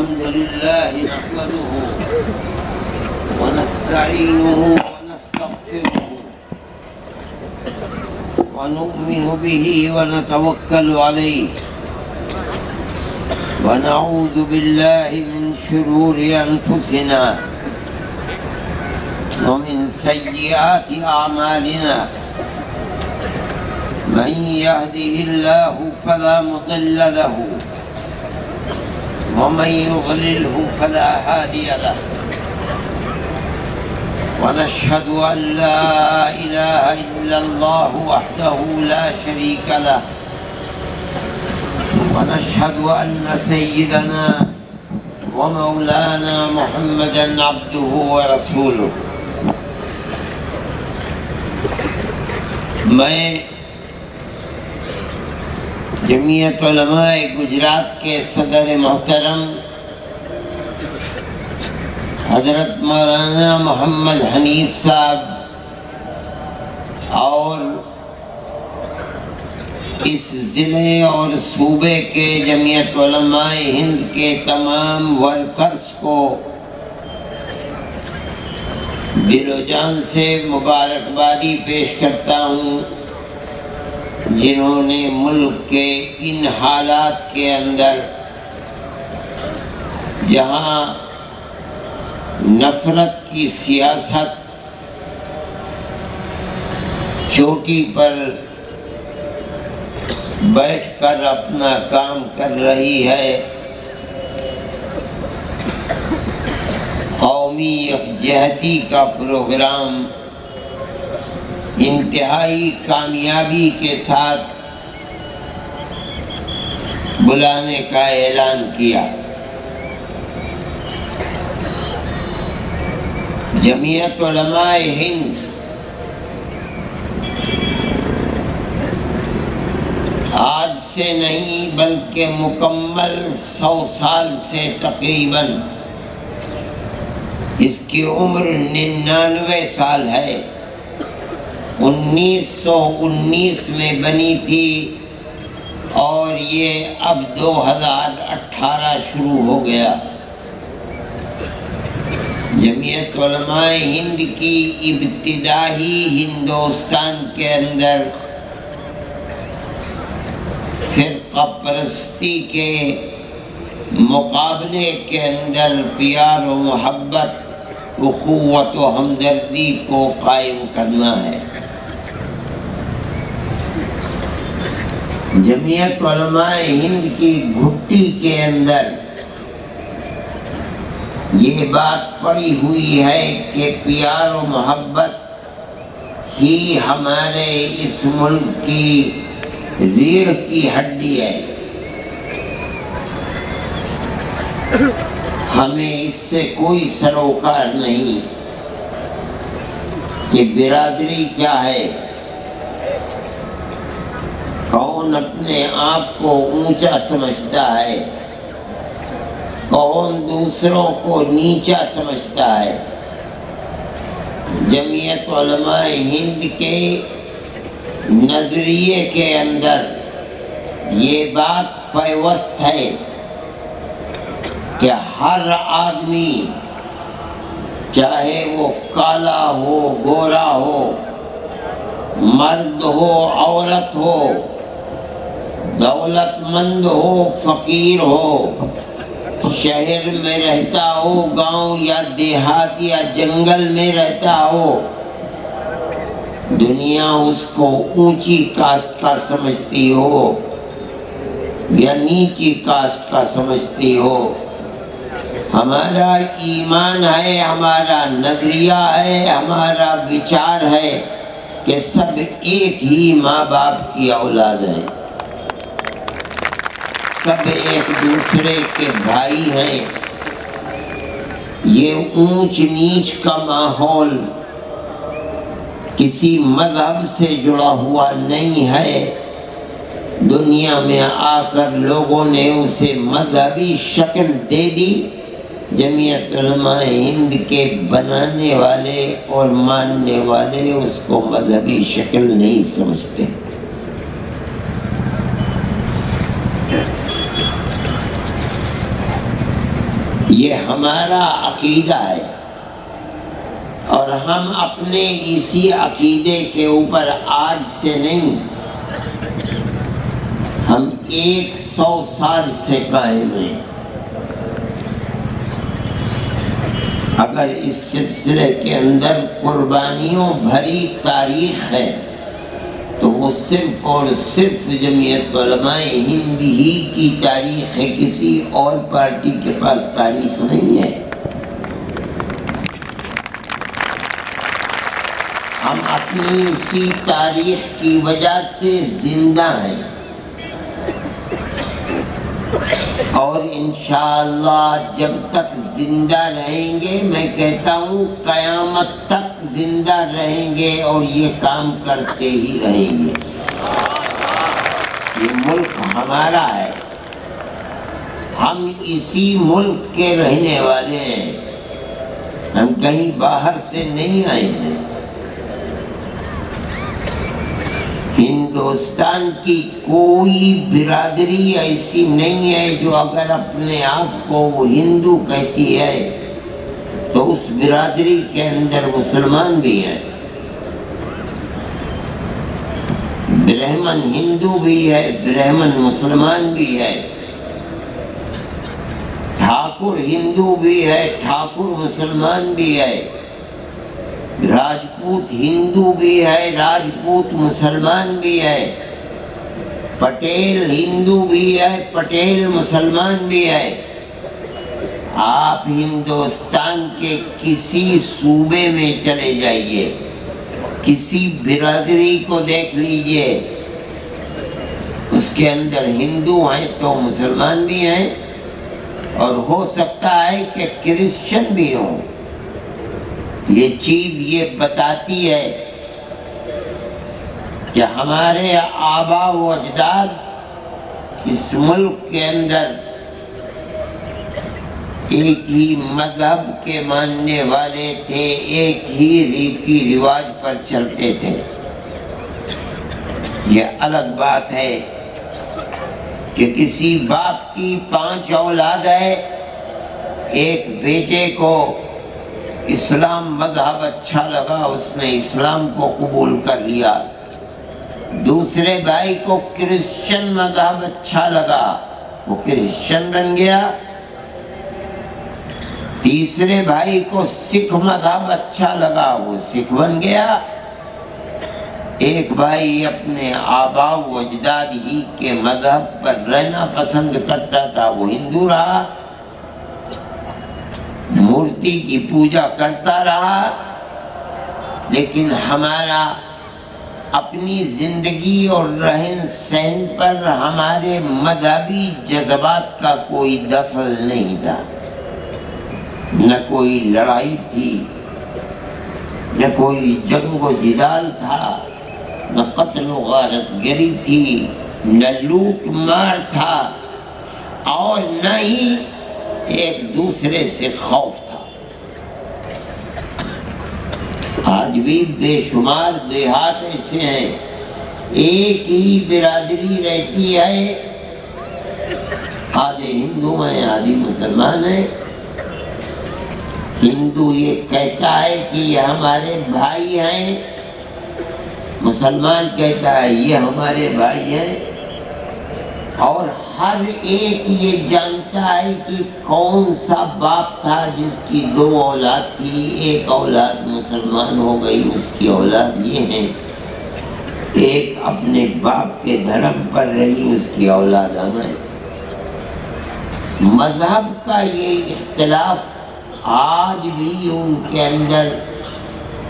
الحمد لله نحمده ونستعينه ونستغفره ونؤمن به ونتوكل عليه ونعوذ بالله من شرور أنفسنا ومن سيئات أعمالنا من يهده الله فلا مضل له ومن يضلله فلا هادي له ونشهد أن لا إله إلا الله وحده لا شريك له ونشهد أن سيدنا ومولانا محمدا عبده ورسوله. میں جمعیت علماء گجرات کے صدر محترم حضرت مولانا محمد حنیف صاحب اور اس ضلع اور صوبے کے جمعیت علماء ہند کے تمام ورکرز کو دل و جان سے مبارکبادی پیش کرتا ہوں، جنہوں نے ملک کے ان حالات کے اندر جہاں نفرت کی سیاست چوٹی پر بیٹھ کر اپنا کام کر رہی ہے، قومی یکجہتی کا پروگرام انتہائی کامیابی کے ساتھ بلانے کا اعلان کیا۔ جمعیت علماء ہند آج سے نہیں بلکہ مکمل 100 سال سے تقریباً، اس کی عمر 99 سال ہے، 1919 میں بنی تھی اور یہ اب 2018 شروع ہو گیا۔ جمعیت علماء ہند کی ابتدا ہی ہندوستان کے اندر فرقہ پرستی کے مقابلے کے اندر پیار و محبت، اخوت و ہمدردی کو قائم کرنا ہے۔ جمعیت علماء ہند کی گھٹی کے اندر یہ بات پڑی ہوئی ہے کہ پیار و محبت ہی ہمارے اس ملک کی ریڑھ کی ہڈی ہے۔ ہمیں اس سے کوئی سروکار نہیں کہ برادری کیا ہے، کون اپنے آپ کو اونچا سمجھتا ہے، کون دوسروں کو نیچا سمجھتا ہے۔ جمعیت علماء ہند کے نظریے کے اندر یہ بات پیوست ہے کہ ہر آدمی، چاہے وہ کالا ہو، گورا ہو، مرد ہو، عورت ہو، دولت مند ہو، فقیر ہو، شہر میں رہتا ہو، گاؤں یا دیہات یا جنگل میں رہتا ہو، دنیا اس کو اونچی کاسٹ کا سمجھتی ہو یا نیچی کاسٹ کا سمجھتی ہو، ہمارا ایمان ہے، ہمارا نظریہ ہے، ہمارا وچار ہے کہ سب ایک ہی ماں باپ کی اولاد ہیں، سب ایک دوسرے کے بھائی ہیں۔ یہ اونچ نیچ کا ماحول کسی مذہب سے جڑا ہوا نہیں ہے، دنیا میں آ کر لوگوں نے اسے مذہبی شکل دے دی۔ جمعیت علماء ہند کے بنانے والے اور ماننے والے اس کو مذہبی شکل نہیں سمجھتے۔ یہ ہمارا عقیدہ ہے، اور ہم اپنے اسی عقیدے کے اوپر آج سے نہیں، ہم 100 سال سے قائم ہیں۔ اگر اس سلسلے کے اندر قربانیوں بھری تاریخ ہے تو وہ صرف اور صرف جمعیت علماء ہند ہی کی تاریخ ہے، کسی اور پارٹی کے پاس تاریخ نہیں ہے۔ ہم اپنی اسی تاریخ کی وجہ سے زندہ ہیں، اور انشاءاللہ جب تک زندہ رہیں گے، میں کہتا ہوں قیامت تک زندہ رہیں گے اور یہ کام کرتے ہی رہیں گے۔ یہ ملک ہمارا ہے، ہم اسی ملک کے رہنے والے ہیں، ہم کہیں باہر سے نہیں آئے ہیں۔ ہندوستان کی کوئی برادری ایسی نہیں ہے جو اگر اپنے آپ کو وہ ہندو کہتی ہے تو اس برادری کے اندر مسلمان بھی ہیں، برہمن ہندو بھی ہے، برہمن مسلمان بھی ہے، ٹھاکر ہندو بھی ہے، ٹھاکر مسلمان بھی ہے، راجپوت ہندو بھی ہے، راجپوت مسلمان بھی ہے، پٹیل ہندو بھی ہے، پٹیل مسلمان بھی ہے۔ آپ ہندوستان کے کسی صوبے میں چلے جائیے، کسی برادری کو دیکھ لیجئے، اس کے اندر ہندو ہیں تو مسلمان بھی ہیں، اور ہو سکتا ہے کہ کرسچن بھی ہوں۔ یہ چیز یہ بتاتی ہے کہ ہمارے آبا و اجداد اس ملک کے اندر ایک ہی مذہب کے ماننے والے تھے، ایک ہی ریتی رواج پر چلتے تھے۔ یہ الگ بات ہے کہ کسی باپ کی 5 اولاد ہے، ایک بیٹے کو اسلام مذہب اچھا لگا، اس نے اسلام کو قبول کر لیا، دوسرے بھائی کو کرسچن مذہب اچھا لگا، وہ کرسچن بن گیا، تیسرے بھائی کو سکھ مذہب اچھا لگا، وہ سکھ بن گیا، ایک بھائی اپنے آبا و اجداد ہی کے مذہب پر رہنا پسند کرتا تھا، وہ ہندو رہا، مورتی کی پوجا کرتا رہا، لیکن ہمارا اپنی زندگی اور رہن سہن پر ہمارے مذہبی جذبات کا کوئی دخل نہیں تھا، نہ کوئی لڑائی تھی، نہ کوئی جنگ و جدال تھا، نہ قتل و غارت گری تھی، نہ لوٹ مار تھا، اور نہ ہی ایک دوسرے سے خوف تھا۔ آج بھی بے شمار دیہات ایسے ہیں، ایک ہی برادری رہتی ہے، آدھے ہندو ہیں آدھی مسلمان ہیں، ہندو یہ کہتا ہے کہ یہ ہمارے بھائی ہیں، مسلمان کہتا ہے یہ ہمارے بھائی ہیں، اور ہر ایک یہ جانتا ہے کہ کون سا باپ تھا جس کی 2 اولاد تھی، ایک اولاد مسلمان ہو گئی، اس کی اولاد یہ ہے، ایک اپنے باپ کے دھرم پر رہی، اس کی اولاد ہمیں۔ مذہب کا یہ اختلاف آج بھی ان کے اندر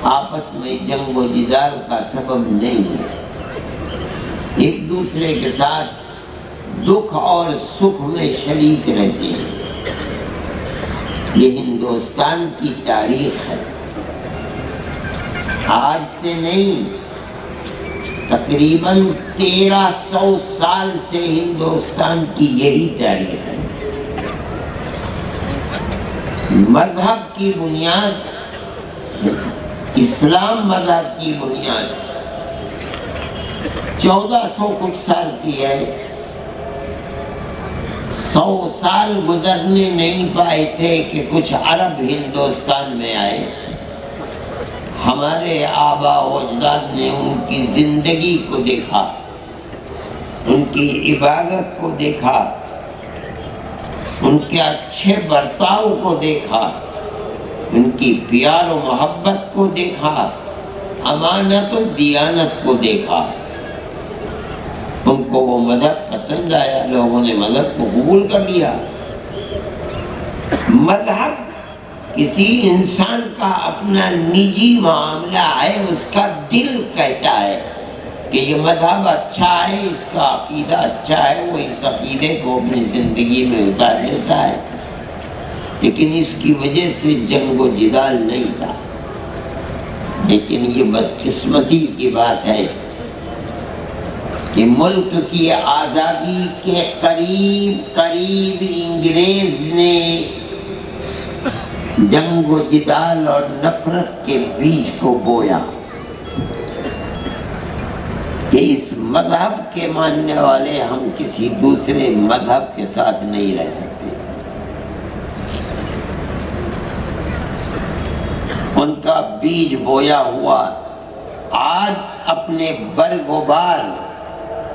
آپس میں جنگ و جدال کا سبب نہیں ہے، ایک دوسرے کے ساتھ دکھ اور سکھ میں شریک رہتے ہیں۔ یہ ہندوستان کی تاریخ ہے، آج سے نہیں، تقریباً 1300 سال سے ہندوستان کی یہی تاریخ ہے۔ مذہب کی بنیاد، اسلام مذہب کی بنیاد 1400 کچھ سال کی ہے، 100 سال گزرنے نہیں پائے تھے کہ کچھ عرب ہندوستان میں آئے. ہمارے آبا و اجداد نے ان کی زندگی کو دیکھا، ان کی عبادت کو دیکھا، ان کے اچھے برتاؤ کو دیکھا، ان کی پیار و محبت کو دیکھا، امانت و دیانت کو دیکھا. ان کو وہ مذہب پسند آیا، لوگوں نے مذہب کو قبول کر لیا. مذہب کسی انسان کا اپنا نجی معاملہ ہے، اس کا دل کہتا ہے کہ یہ مذہب اچھا ہے، اس کا عقیدہ اچھا ہے، وہ اس عقیدے کو اپنی زندگی میں اتار لیتا ہے. لیکن اس کی وجہ سے جنگ و جدال نہیں تھا. لیکن یہ بدقسمتی کی بات ہے کہ ملک کی آزادی کے قریب قریب انگریز نے جنگ و جدال اور نفرت کے بیج کو بویا کہ اس مذہب کے ماننے والے ہم کسی دوسرے مذہب کے ساتھ نہیں رہ سکتے. ان کا بیج بویا ہوا آج اپنے برگ و بار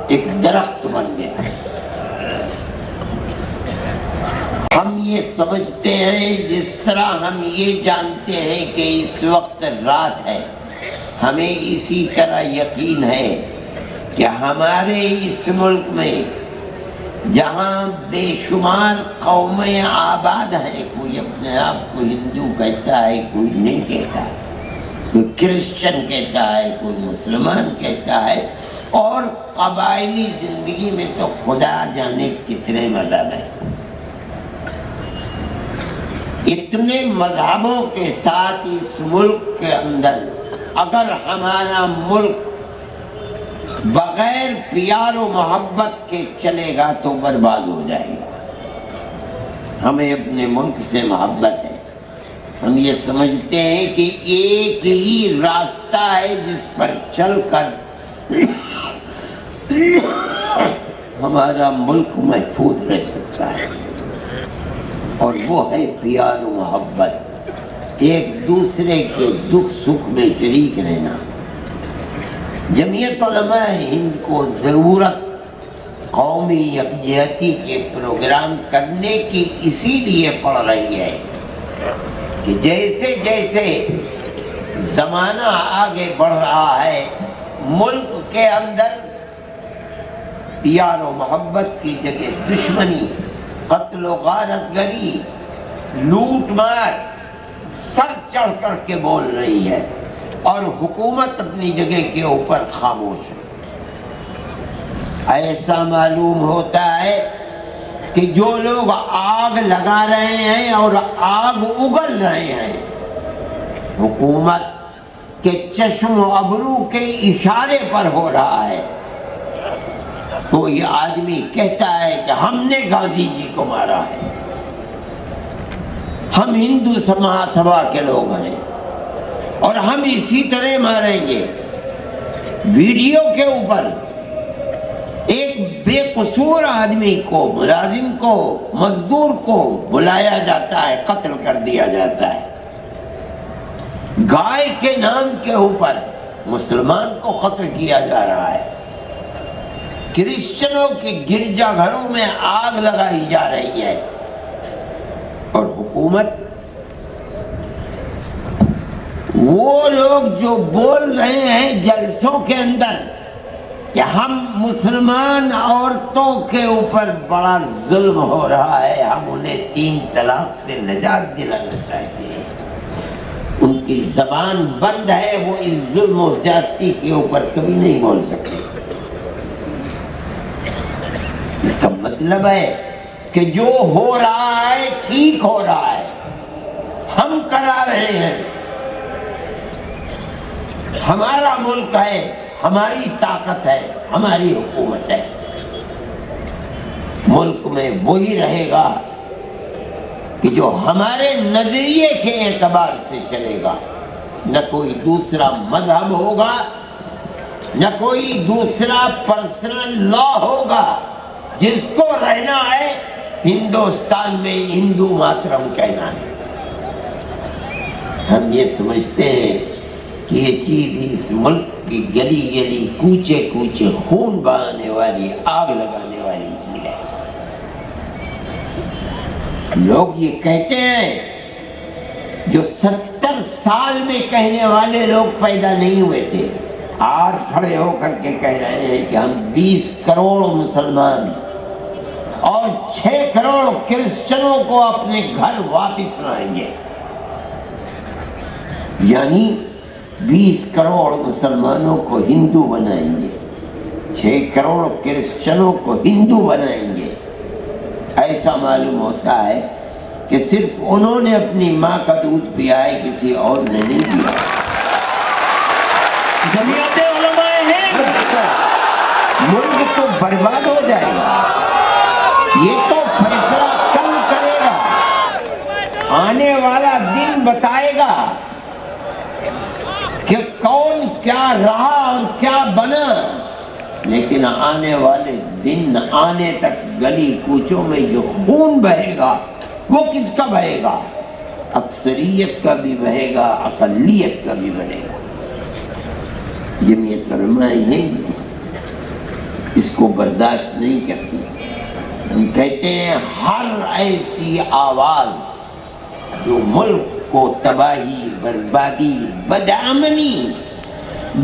ایک درخت بن گیا. ہم یہ سمجھتے ہیں، جس طرح ہم یہ جانتے ہیں کہ اس وقت رات ہے، ہمیں اسی طرح یقین ہے کہ ہمارے اس ملک میں جہاں بے شمار قومیں آباد ہیں، کوئی اپنے آپ کو ہندو کہتا ہے، کوئی نہیں کہتا ہے، کوئی کرسچن کہتا ہے، کوئی مسلمان کہتا ہے، اور قبائلی زندگی میں تو خدا جانے کتنے مذہب ہیں. اتنے مذہبوں کے ساتھ اس ملک کے اندر اگر ہمارا ملک بغیر پیار و محبت کے چلے گا تو برباد ہو جائے گا. ہمیں اپنے ملک سے محبت ہے. ہم یہ سمجھتے ہیں کہ ایک ہی راستہ ہے جس پر چل کر ہمارا ملک محفوظ رہ سکتا ہے، اور وہ ہے پیار و محبت، ایک دوسرے کے دکھ سکھ میں شریک رہنا. جمعیت علماء ہند کو ضرورت قومی یکجہتی کے پروگرام کرنے کی اسی لیے پڑ رہی ہے کہ جیسے جیسے زمانہ آگے بڑھ رہا ہے، ملک کے اندر پیار و محبت کی جگہ دشمنی، قتل و غارت گری، لوٹ مار سر چڑھ کر کے بول رہی ہے، اور حکومت اپنی جگہ کے اوپر خاموش ہے. ایسا معلوم ہوتا ہے کہ جو لوگ آگ لگا رہے ہیں اور آگ اگل رہے ہیں، حکومت کے چشم و ابرو کے اشارے پر ہو رہا ہے. کوئی آدمی کہتا ہے کہ ہم نے گاندھی جی کو مارا ہے، ہم ہندو سبھا کے لوگ ہیں اور ہم اسی طرح ماریں گے. ویڈیو کے اوپر ایک بے قصور آدمی کو، ملازم کو، مزدور کو بلایا جاتا ہے، قتل کر دیا جاتا ہے. گائے کے نام کے اوپر مسلمان کو قتل کیا جا رہا ہے. کرسچنوں کے گرجا گھروں میں آگ لگائی جا رہی ہے، اور حکومت، وہ لوگ جو بول رہے ہیں جلسوں کے اندر کہ ہم مسلمان عورتوں کے اوپر بڑا ظلم ہو رہا ہے، ہم انہیں 3 طلاق سے نجات دلانا چاہتے ہیں، ان کی زبان بند ہے، وہ اس ظلم و زیادتی کے اوپر کبھی نہیں بول سکتے. اس کا مطلب ہے کہ جو ہو رہا ہے ٹھیک ہو رہا ہے، ہم کرا رہے ہیں، ہمارا ملک ہے، ہماری طاقت ہے، ہماری حکومت ہے. ملک میں وہی رہے گا کہ جو ہمارے نظریے کے اعتبار سے چلے گا. نہ کوئی دوسرا مذہب ہوگا، نہ کوئی دوسرا پرسنل لا ہوگا. جس کو رہنا ہے ہندوستان میں ہندو ماترم کہنا ہے۔ ہم یہ سمجھتے ہیں کہ یہ چیز اس ملک کی گلی گلی کوچے کوچے خون بہانے والی، آگ لگانے والی چیز ہے۔ لوگ یہ کہتے ہیں جو 70 سال میں کہنے والے لوگ پیدا نہیں ہوئے تھے، آج کھڑے ہو کر کے کہہ رہے ہیں کہ ہم 20 کروڑ مسلمان اور 6 کروڑ کرسچنوں کو اپنے گھر واپس لائیں گے۔ یعنی 20 کروڑ مسلمانوں کو ہندو بنائیں گے، 6 کروڑ کرسچنوں کو ہندو بنائیں گے۔ ایسا معلوم ہوتا ہے کہ صرف انہوں نے اپنی ماں کا دودھ پیا ہے، کسی اور نے نہیں پیا۔ جمعیت علماء ہند ملک تو برباد ہو جائے گا۔ یہ تو فیصلہ کل کرے گا، آنے والا دن بتائے گا کہ کون کیا رہا اور کیا بنا۔ لیکن آنے والے دن آنے تک گلی کوچوں میں جو خون بہے گا وہ کس کا بہے گا؟ اکثریت کا بھی بہے گا، اقلیت کا بھی بہے گا۔ جمعیت علماء ہند اس کو برداشت نہیں کرتی۔ ہم کہتے ہیں ہر ایسی آواز جو ملک کو تباہی، بربادی، بدامنی،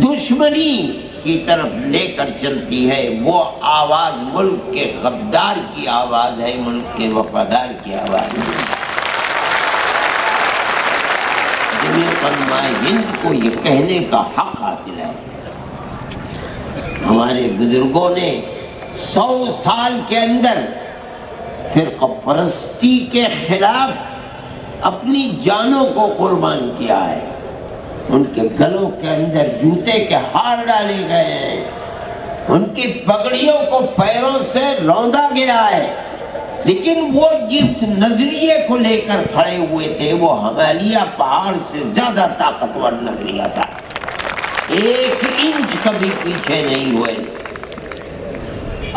دشمنی کی طرف لے کر چلتی ہے، وہ آواز ملک کے غدار کی آواز ہے، ملک کے وفادار کی آواز ہے۔ جمعیت علماء ہند کو یہ کہنے کا حق حاصل ہے۔ ہمارے بزرگوں نے 100 سال کے اندر فرقہ پرستی کے خلاف اپنی جانوں کو قربان کیا ہے۔ ان کے گلوں کے اندر جوتے کے ہار ڈالے گئے ہیں، ان کی پگڑیوں کو پیروں سے روندا گیا ہے، لیکن وہ جس نظریے کو لے کر کھڑے ہوئے تھے وہ ہمالیہ پہاڑ سے زیادہ طاقتور نظریہ تھا۔ 1 انچ کبھی پیچھے نہیں ہوئے۔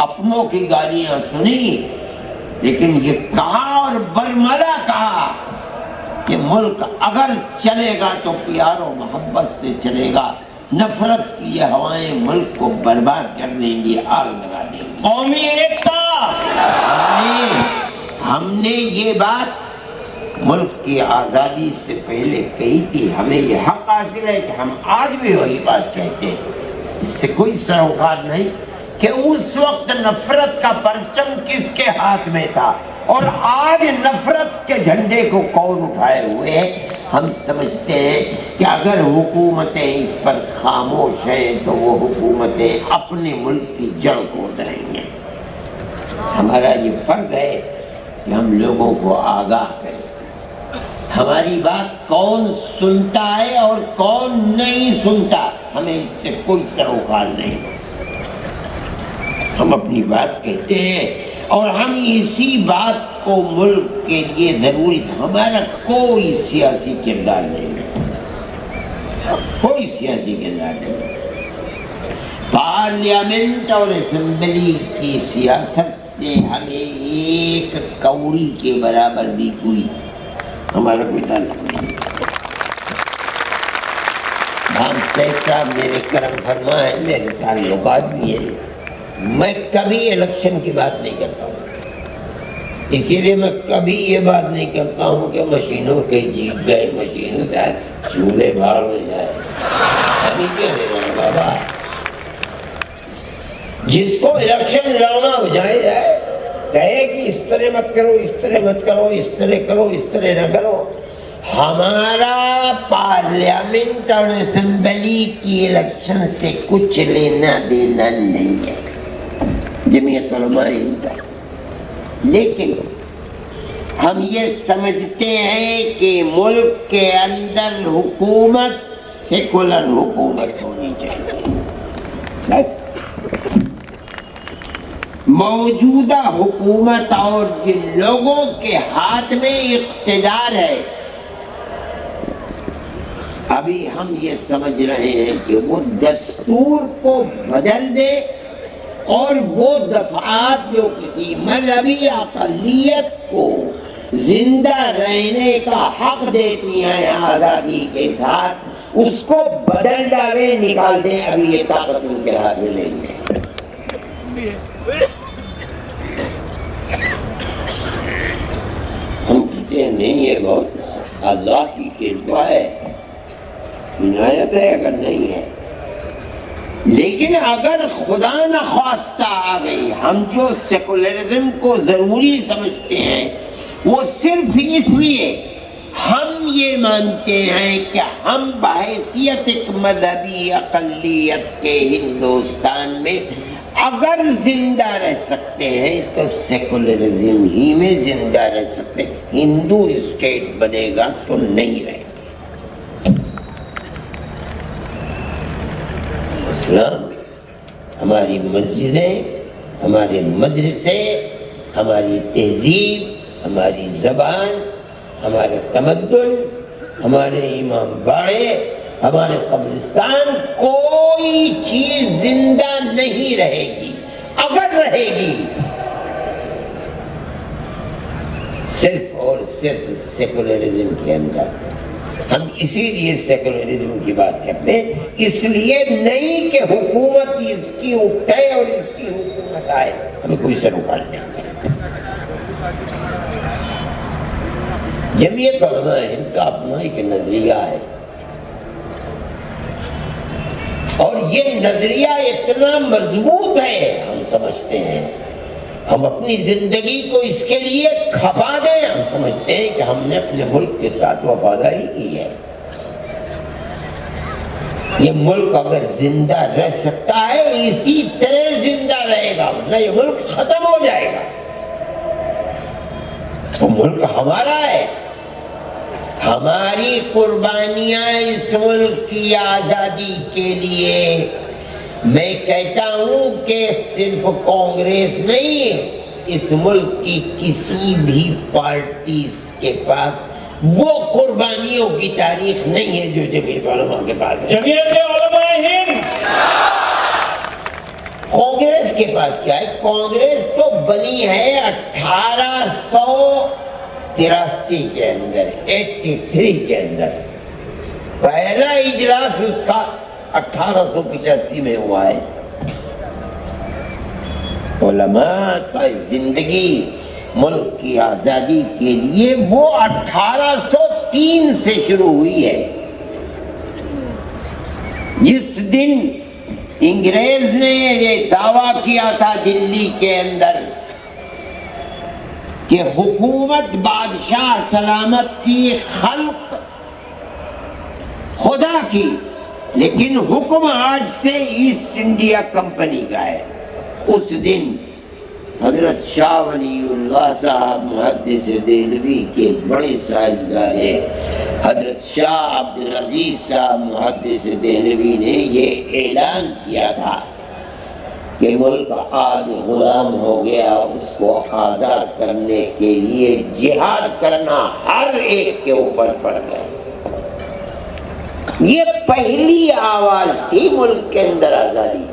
اپنوں کی گالیاں سنی، لیکن یہ کہا اور برملا کہا کہ ملک اگر چلے گا تو پیار و محبت سے چلے گا، نفرت کی یہ ہوائیں ملک کو برباد کر دیں گی، آگ لگا دیں گی۔ قومی ایکتا، ہم نے یہ بات ملک کی آزادی سے پہلے کہی تھی۔ ہمیں یہ حق حاصل ہے کہ ہم آج بھی وہی بات کہتے ہیں، اس سے کوئی سروکار نہیں کہ اس وقت نفرت کا پرچم کس کے ہاتھ میں تھا اور آج نفرت کے جھنڈے کو کون اٹھائے ہوئے ہے۔ ہم سمجھتے ہیں کہ اگر حکومتیں اس پر خاموش ہیں تو وہ حکومتیں اپنے ملک کی جڑ کھود رہی ہیں۔ ہمارا یہ فرض ہے کہ ہم لوگوں کو آگاہ کریں، ہماری بات کون سنتا ہے اور کون نہیں سنتا، ہمیں اس سے کوئی سروکار نہیں۔ ہم اپنی بات کہتے ہیں اور ہم اسی بات کو ملک کے لیے ضروری تھا۔ ہمارا کوئی سیاسی کردار نہیں ہے، کوئی سیاسی کردار نہیں۔ پارلیمنٹ اور اسمبلی کی سیاست سے ہمیں 1 کوڑی کے برابر بھی کوئی ہمارا کوئی تعلق نہیں۔ ہم پیسہ میرے کرم فرما ہے، میرے تعلقات بھی ہیں۔ میں کبھی الیکشن کی بات نہیں کرتا ہوں، اسی لیے میں کبھی یہ بات نہیں کرتا ہوں کہ مشینوں کے جیت گئے، مشینوں سے چولہے بھاڑ میں جائے۔ ابھی کیا دینا بابا، جس کو الیکشن لڑنا ہو جائے کہے کہ اس طرح مت کرو، اس طرح مت کرو، اس طرح کرو، اس طرح نہ کرو۔ ہمارا پارلیمنٹ اور اسمبلی کی الیکشن سے کچھ لینا دینا نہیں ہے، جمعیت علماء ہند۔ لیکن ہم یہ سمجھتے ہیں کہ ملک کے اندر حکومت سیکولر حکومت ہونی چاہیے۔ موجودہ حکومت اور جن لوگوں کے ہاتھ میں اقتدار ہے، ابھی ہم یہ سمجھ رہے ہیں کہ وہ دستور کو بدل دے اور وہ دفعات جو کسی مذہبی اقلیت کو زندہ رہنے کا حق دیتی ہیں آزادی کے ساتھ، اس کو بدل ڈالے، نکال دیں، ابھی یہ طاقت ان کے ہاتھ میں نہیں ہے۔ ہم کہتے ہیں نہیں، یہ بہت اللہ کی کرپا ہے، عنایت ہے اگر نہیں ہے، لیکن اگر خدا نخواستہ آ گئی، ہم جو سیکولرزم کو ضروری سمجھتے ہیں وہ صرف اس لیے ہم یہ مانتے ہیں کہ ہم بحیثیت ایک مذہبی اقلیت کے ہندوستان میں اگر زندہ رہ سکتے ہیں تو سیکولرزم ہی میں زندہ رہ سکتے ہیں، ہندو اسٹیٹ بنے گا تو نہیں رہے گا۔ اسلام ہماری مسجدیں، ہمارے مدرسے، ہماری تہذیب، ہماری زبان، ہمارے تمدن، ہمارے امام باڑے، ہمارے قبرستان، کوئی چیز زندہ نہیں رہے گی۔ اگر رہے گی صرف اور صرف سیکولرزم کے اندر۔ ہم اسی لیے سیکولرزم کی بات کرتے ہیں، اس لیے نہیں کہ حکومت اس کی اٹھے اور اس کی حکومت آئے، ہمیں کوئی سے رکاوٹ نہیں۔ جمعیت علماء ہند کا اپنا ایک نظریہ ہے، اور یہ نظریہ اتنا مضبوط ہے، ہم سمجھتے ہیں ہم اپنی زندگی کو اس کے لیے کھپا دیں، ہم سمجھتے ہیں کہ ہم نے اپنے ملک کے ساتھ وفاداری کی ہے۔ یہ ملک اگر زندہ رہ سکتا ہے اسی طرح زندہ رہے گا، ورنہ یہ ملک ختم ہو جائے گا۔ تو ملک ہمارا ہے، ہماری قربانیاں اس ملک کی آزادی کے لیے۔ میں کہتا ہوں کہ صرف کانگریس نہیں، اس ملک کی کسی بھی پارٹی کے پاس وہ قربانیوں کی تاریخ نہیں ہے جو جمعیت علماء کے پاس ہے۔ جمعیت علماء ہند کانگریس کے پاس کیا ہے؟ کانگریس تو بنی ہے 1883 کے اندر، 83 کے اندر۔ پہلا اجلاس اس کا 1885 میں ہوا ہے۔ علماء کا زندگی ملک کی آزادی کے لیے وہ 1803 سے شروع ہوئی ہے، جس دن انگریز نے یہ دعویٰ کیا تھا دلی کے اندر کہ حکومت بادشاہ سلامت کی، خلق خدا کی، لیکن حکم آج سے ایسٹ انڈیا کمپنی کا ہے۔ اس دن حضرت شاہ ولی اللہ صاحب محدث دہلوی کے بڑے صاحبزادے حضرت شاہ عبدالعزیز صاحب محدث دہلوی نے یہ اعلان کیا تھا کہ ملک آج غلام ہو گیا، اس کو آزاد کرنے کے لیے جہاد کرنا ہر ایک کے اوپر فرض ہے۔ یہ پہلی آواز تھی ملک کے اندر آزادی کی،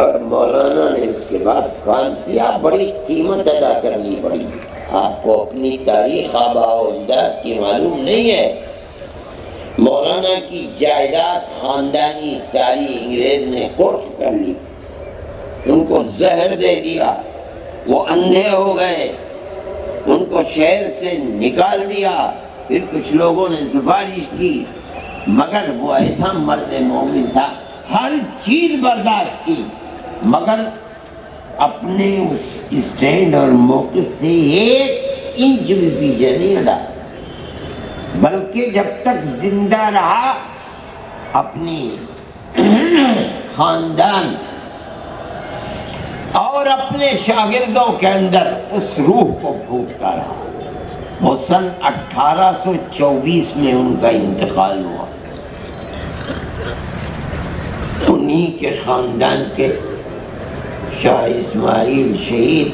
اور مولانا نے اس کے بعد کام کیا، بڑی قیمت ادا کرنی پڑی۔ آپ کو اپنی تاریخ آباء و اجداد کی معلوم نہیں ہے، مولانا کی جائیداد خاندانی ساری انگریز نے قرض کر لی، ان کو زہر دے دیا، وہ اندھے ہو گئے، ان کو شہر سے نکال دیا۔ پھر کچھ لوگوں نے سفارش کی، مگر وہ ایسا مرد مومن تھا، ہر چیز برداشت کی، مگر اپنے اس اسٹینڈ اور موقف سے ایک انچ بھی پیچھے نہیں ہٹا، بلکہ جب تک زندہ رہا اپنی خاندان اور اپنے شاگردوں کے اندر اس روح کو پھوٹتا رہا۔ وہ سن 1824 میں ان کا انتقال ہوا۔ انہی کے خاندان کے شاہ اسماعیل شہید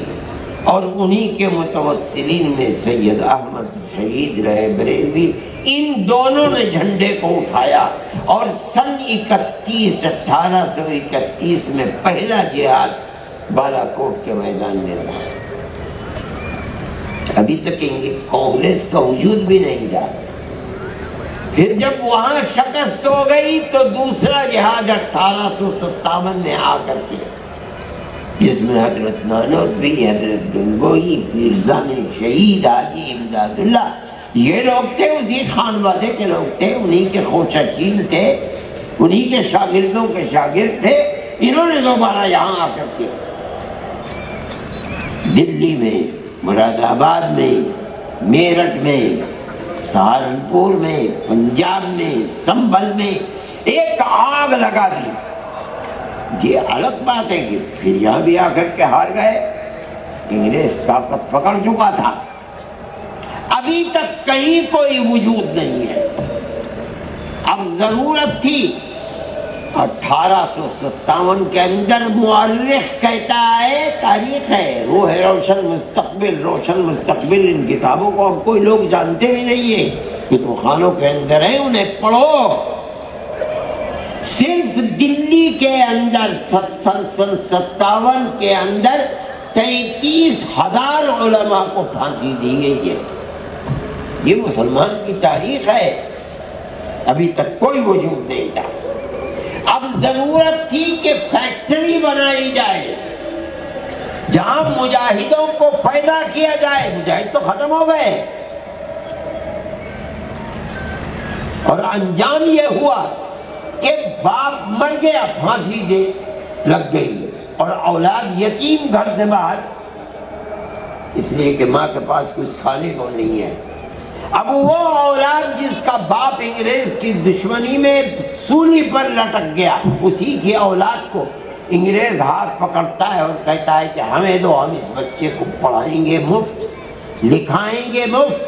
اور انہی کے متوسلین میں سید احمد شہید رہے بریلوی، ان دونوں نے جھنڈے کو اٹھایا اور سن 1831 میں پہلا جہاد بالا کوٹ کے میدان میں ہوا۔ ابھی تک کانگریس کا وجود بھی نہیں تھا۔ پھر جب وہاں شکست ہو گئی تو دوسرا جہاد 1857 میں آ کر کے، جس میں حضرت نانوتوی، حضرت گنگوئی، پیرزادہ شہید حاجی امداد اللہ، یہ لوگ تھے، اسی خانوادے کے لوگ تھے، انہی کے خوشہ چین تھے، انہی کے شاگردوں کے شاگرد تھے۔ انہوں نے دوبارہ یہاں آ کر کے دلی میں، مراد آباد میں، میرٹھ میں، سہارنپور میں، پنجاب میں، سنبھل میں ایک آگ لگا دی۔ یہ الگ بات ہے کہ پھر یہاں بھی آ کر کے ہار گئے، انگریز طاقت پکڑ چکا تھا، ابھی تک کہیں کوئی وجود نہیں ہے۔ اب ضرورت تھی 1857 کے اندر، مورخ کہتا ہے، تاریخ ہے، روح روشن مستقبل، روشن مستقبل، ان کتابوں کو اب کوئی لوگ جانتے ہی نہیں ہیں، کتب خانوں کے اندر ہیں، انہیں پڑھو۔ صرف دلی کے اندر سن 57 کے اندر 33,000 علماء کو پھانسی دی گئی ہے۔ یہ مسلمان کی تاریخ ہے، ابھی تک کوئی وجود نہیں تھا۔ اب ضرورت تھی کہ فیکٹری بنائی جائے جہاں مجاہدوں کو پیدا کیا جائے۔ مجاہد تو ختم ہو گئے، اور انجام یہ ہوا کہ باپ مر گیا، پھانسی دے لگ گئی، اور اولاد یتیم گھر سے باہر، اس لیے کہ ماں کے پاس کچھ کھانے کو نہیں ہے۔ اب وہ اولاد جس کا باپ انگریز کی دشمنی میں سولی پر لٹک گیا، اسی کی اولاد کو انگریز ہاتھ پکڑتا ہے اور کہتا ہے کہ ہمیں دو، ہم اس بچے کو پڑھائیں گے مفت، لکھائیں گے مفت،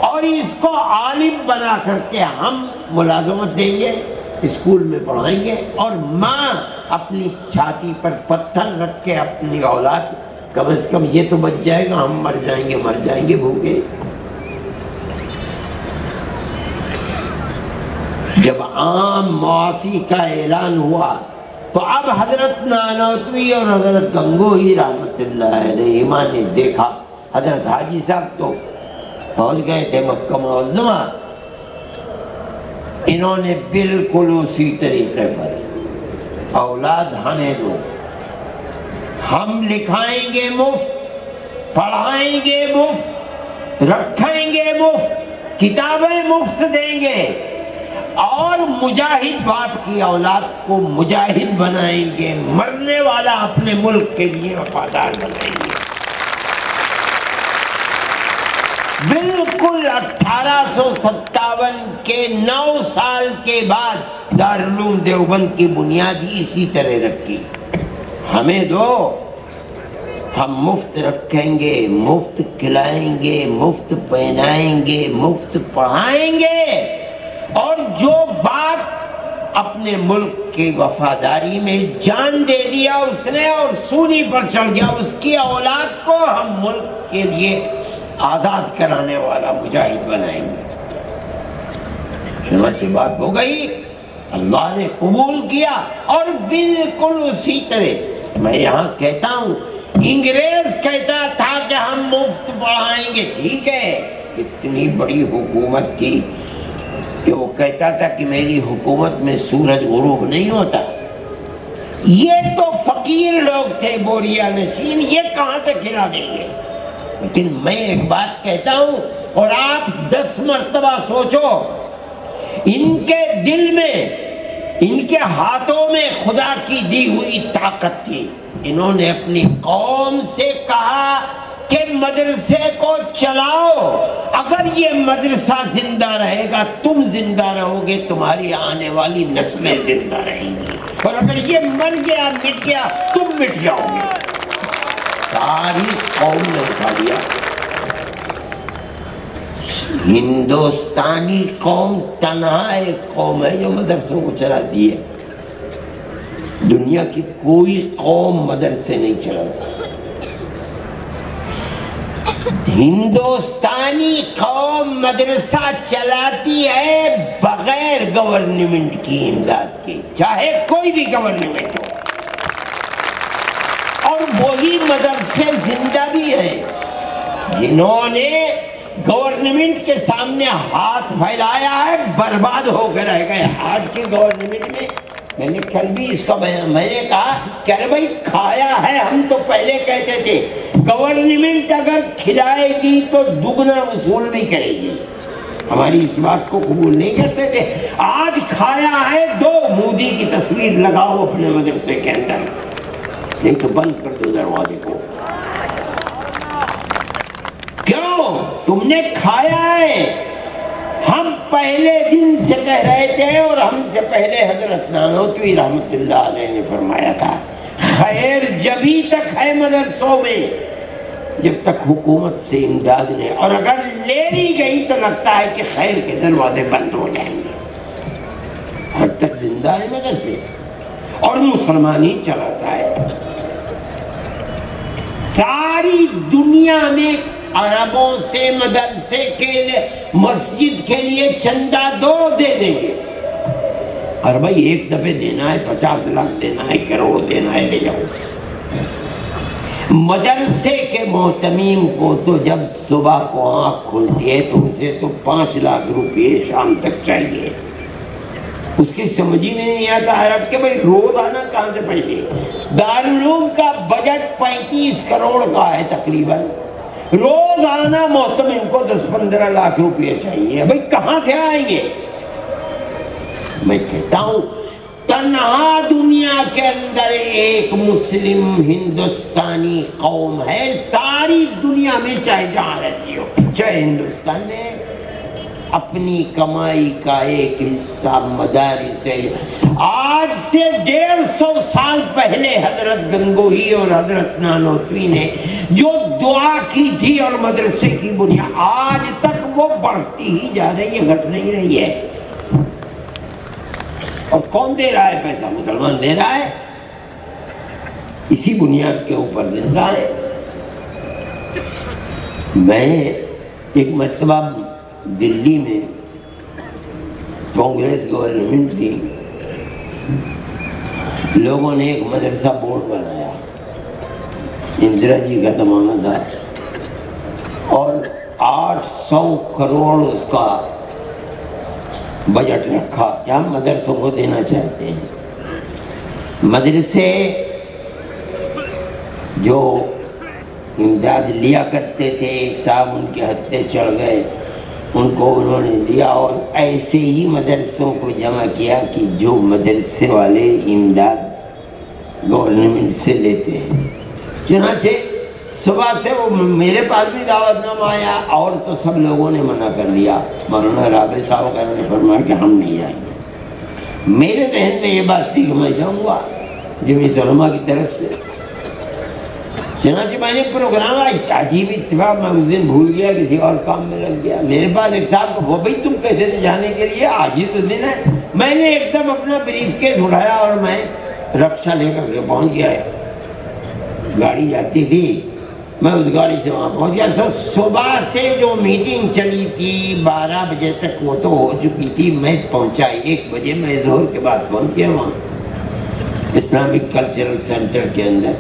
اور اس کو عالم بنا کر کے ہم ملازمت دیں گے، اسکول میں پڑھائیں گے۔ اور ماں اپنی چھاتی پر پتھر رکھ کے اپنی اولاد، کم از کم یہ تو بچ جائے گا، ہم مر جائیں گے بھوکے۔ جب عام معافی کا اعلان ہوا تو اب حضرت نانوتوی اور حضرت گنگوہی رحمت اللہ علیہما نے دیکھا، حضرت حاجی صاحب تو پہنچ گئے تھے مکہ معظمہ، انہوں نے بالکل اسی طریقے پر، اولاد ہمیں دو، ہم لکھائیں گے مفت، پڑھائیں گے مفت، رکھیں گے مفت، کتابیں مفت دیں گے، اور مجاہد باپ کی اولاد کو مجاہد بنائیں گے، مرنے والا اپنے ملک کے لیے وفادار بنائیں گے۔ بالکل 1857 کے 9 سال کے بعد دارالعلوم دیوبند کی بنیاد اسی طرح رکھی، ہمیں دو، ہم مفت رکھیں گے، مفت کھلائیں گے، مفت پہنائیں گے، مفت پڑھائیں گے، اور جو باپ اپنے ملک کی وفاداری میں جان دے دیا اس نے اور سولی پر چڑھ گیا، اس کی اولاد کو ہم ملک کے لیے آزاد کرانے والا مجاہد بنائیں گے۔ چنانچہ بات ہو گئی، اللہ نے قبول کیا، اور بالکل اسی طرح میں یہاں کہتا ہوں، انگریز کہتا تھا کہ ہم مفت پڑھائیں گے، ٹھیک ہے، اتنی بڑی حکومت تھی کہ وہ کہتا تھا کہ میری حکومت میں سورج غروب نہیں ہوتا۔ یہ تو فقیر لوگ تھے، بوریا نشین، یہ کہاں سے کھلا دیں گے؟ لیکن میں ایک بات کہتا ہوں، اور آپ 10 مرتبہ سوچو، ان کے دل میں، ان کے ہاتھوں میں خدا کی دی ہوئی طاقت تھی۔ انہوں نے اپنی قوم سے کہا کہ مدرسے کو چلاؤ، اگر یہ مدرسہ زندہ رہے گا تم زندہ رہو گے، تمہاری آنے والی نسلیں زندہ رہیں گی، اور اگر یہ مر گیا، مٹ گیا، تم مٹ جاؤ گے۔ ساری قوم نے اٹھا دیا۔ ہندوستانی قوم تنہا ایک قوم ہے جو مدرسوں کو چلاتی ہے، دنیا کی کوئی قوم مدرسے نہیں چلاتی۔ ہندوستانی قوم مدرسہ چلاتی ہے بغیر گورنمنٹ کی امداد کے، چاہے کوئی بھی گورنمنٹ ہو، اور وہی مدرسے زندہ بھی ہیں جنہوں نے گورنمنٹ کے سامنے ہاتھ پھیلایا ہے، برباد ہو کر رہ گئے۔ آج کی گورنمنٹ میں نے کل بھی اس کا بیان، میں نے کہا کہ ارے بھائی کھایا ہے، ہم تو پہلے کہتے تھے گورنمنٹ اگر کھلائے گی تو دگنا وصول بھی کرے گی، ہماری اس بات کو قبول نہیں کرتے تھے۔ آج کھایا ہے، دو مودی کی تصویر لگاؤ اپنے مدرسے کے اندر، نہیں تو بند کر دو دروازے کو۔ کیوں؟ تم نے کھایا ہے۔ ہم پہلے دن سے کہہ رہے تھے، اور ہم سے پہلے حضرت نانوتوی رحمت اللہ علیہ نے فرمایا تھا، خیر جبھی تک ہے مدرسوں میں جب تک حکومت سے امداد نہیں، اور اگر لے لی گئی تو لگتا ہے کہ خیر کے دروازے بند ہو جائیں گے۔ حد تک زندہ ہے مدرسے، اور مسلمان ہی چلاتا ہے۔ ساری دنیا میں عربوں سے مدرسے کے لیے، مسجد کے لیے چندہ دو دے دیں گے، اور بھائی ایک دفعہ دینا ہے، 50 لاکھ دینا ہے، کروڑ دینا ہے، لے جاؤ۔ مدرسے کے محتمیم کو تو جب صبح کو آنکھ کھلتی ہے تو اسے تو 5 لاکھ روپے شام تک چاہیے۔ اس کی سمجھ ہی نہیں آتا عرب کے بھائی روزانہ کہاں سے پیسے۔ دارالعلوم کا بجٹ 35 کروڑ کا ہے تقریباً، روزانہ محتمم کو 10-15 لاکھ روپے چاہیے، بھائی کہاں سے آئیں گے؟ میں کہتا ہوں تنہا دنیا کے اندر ایک مسلم ہندوستانی قوم ہے، ساری دنیا میں چاہے جہاں رہتی ہو، چاہے ہندوستان میں، اپنی کمائی کا ایک حصہ مدارس ہے۔ آج سے 150 سال پہلے حضرت گنگوہی اور حضرت نانوتوی نے جو دعا کی تھی اور مدرسے کی بنیاد، آج تک وہ بڑھتی ہی جا رہی ہے، گھٹ نہیں رہی ہے۔ اور کون دے رہا ہے پیسہ؟ مسلمان دے رہا ہے، اسی بنیاد کے اوپر زندہ ہے۔ میں ایک مرتبہ دلی میں کانگریس گورنمنٹ تھی، لوگوں نے ایک مدرسہ بورڈ بنایا، اندرا جی کا زمانہ تھا، اور 800 کروڑ اس کا بجٹ رکھا کہ ہم مدرسوں کو دینا چاہتے ہیں۔ مدرسے جو امداد لیا کرتے تھے، ایک صاحب ان کے ہتھے چڑھ گئے، ان کو انہوں نے دیا، اور ایسے ہی مدرسوں کو جمع کیا کہ جو مدرسے والے امداد گورنمنٹ سے لیتے ہیں۔ چنانچہ صبح سے وہ میرے پاس بھی دعوت نامہ آیا، اور تو سب لوگوں نے منع کر دیا۔ مولانا رابع صاحب نے فرمایا کہ ہم نہیں جائیں گے۔ میرے ذہن میں یہ بات تھی کہ میں جاؤں گا جمعیت علماء کی طرف سے۔ چنانچہ میں نے پروگرام، عجیب اتفاق، میں اس دن بھول گیا، کسی اور کام میں لگ گیا۔ میرے پاس ایک صاحب کو، وہ بھائی تم کیسے تھے جانے کے لیے؟ آج ہی تو دن ہے۔ میں نے ایک دم اپنا بریف کیس اٹھایا اور میں رکشا لے کر کے پہنچ گیا۔ گاڑی جاتی تھی، میں اس گاڑی سے وہاں پہنچ گیا۔ صبح سے جو میٹنگ چلی تھی 12 بجے تک وہ تو ہو چکی تھی، میں پہنچا 1 بجے، میں ظہر کے بعد پہنچ گیا وہاں اسلامک کلچرل سینٹر کے اندر۔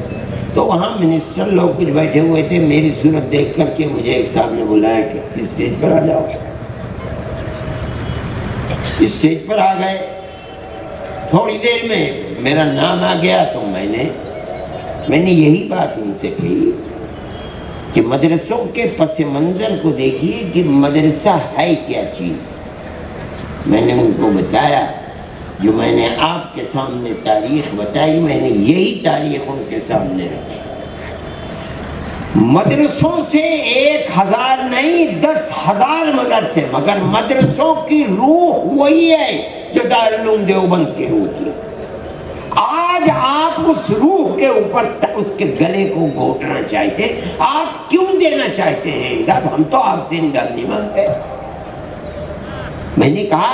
تو وہاں منسٹر لوگ کچھ بیٹھے ہوئے تھے، میری صورت دیکھ کر کے مجھے ایک صاحب نے بلایا کہ اسٹیج پر آ جاؤ۔ اسٹیج پر آ گئے، تھوڑی دیر میں میرا نام آ گیا، تو میں نے یہی بات ان سے کہی کہ مدرسوں کے پس منظر کو دیکھیے کہ مدرسہ ہے کیا چیز۔ میں نے ان کو بتایا جو میں نے آپ کے سامنے تاریخ بتائی، میں نے یہی تاریخ ان کے سامنے رکھی۔ مدرسوں سے 1000 نہیں 10,000 مدرسے، مگر مدرسوں کی روح وہی ہے جو دارالعلوم دیوبند کی روح تھی۔ آج آپ اس روح کے اوپر اس کے گلے کو گھونٹنا چاہتے، آپ کیوں دینا چاہتے ہیں امداد؟ ہم تو آپ سے امداد نہیں مانگتے۔ میں نے کہا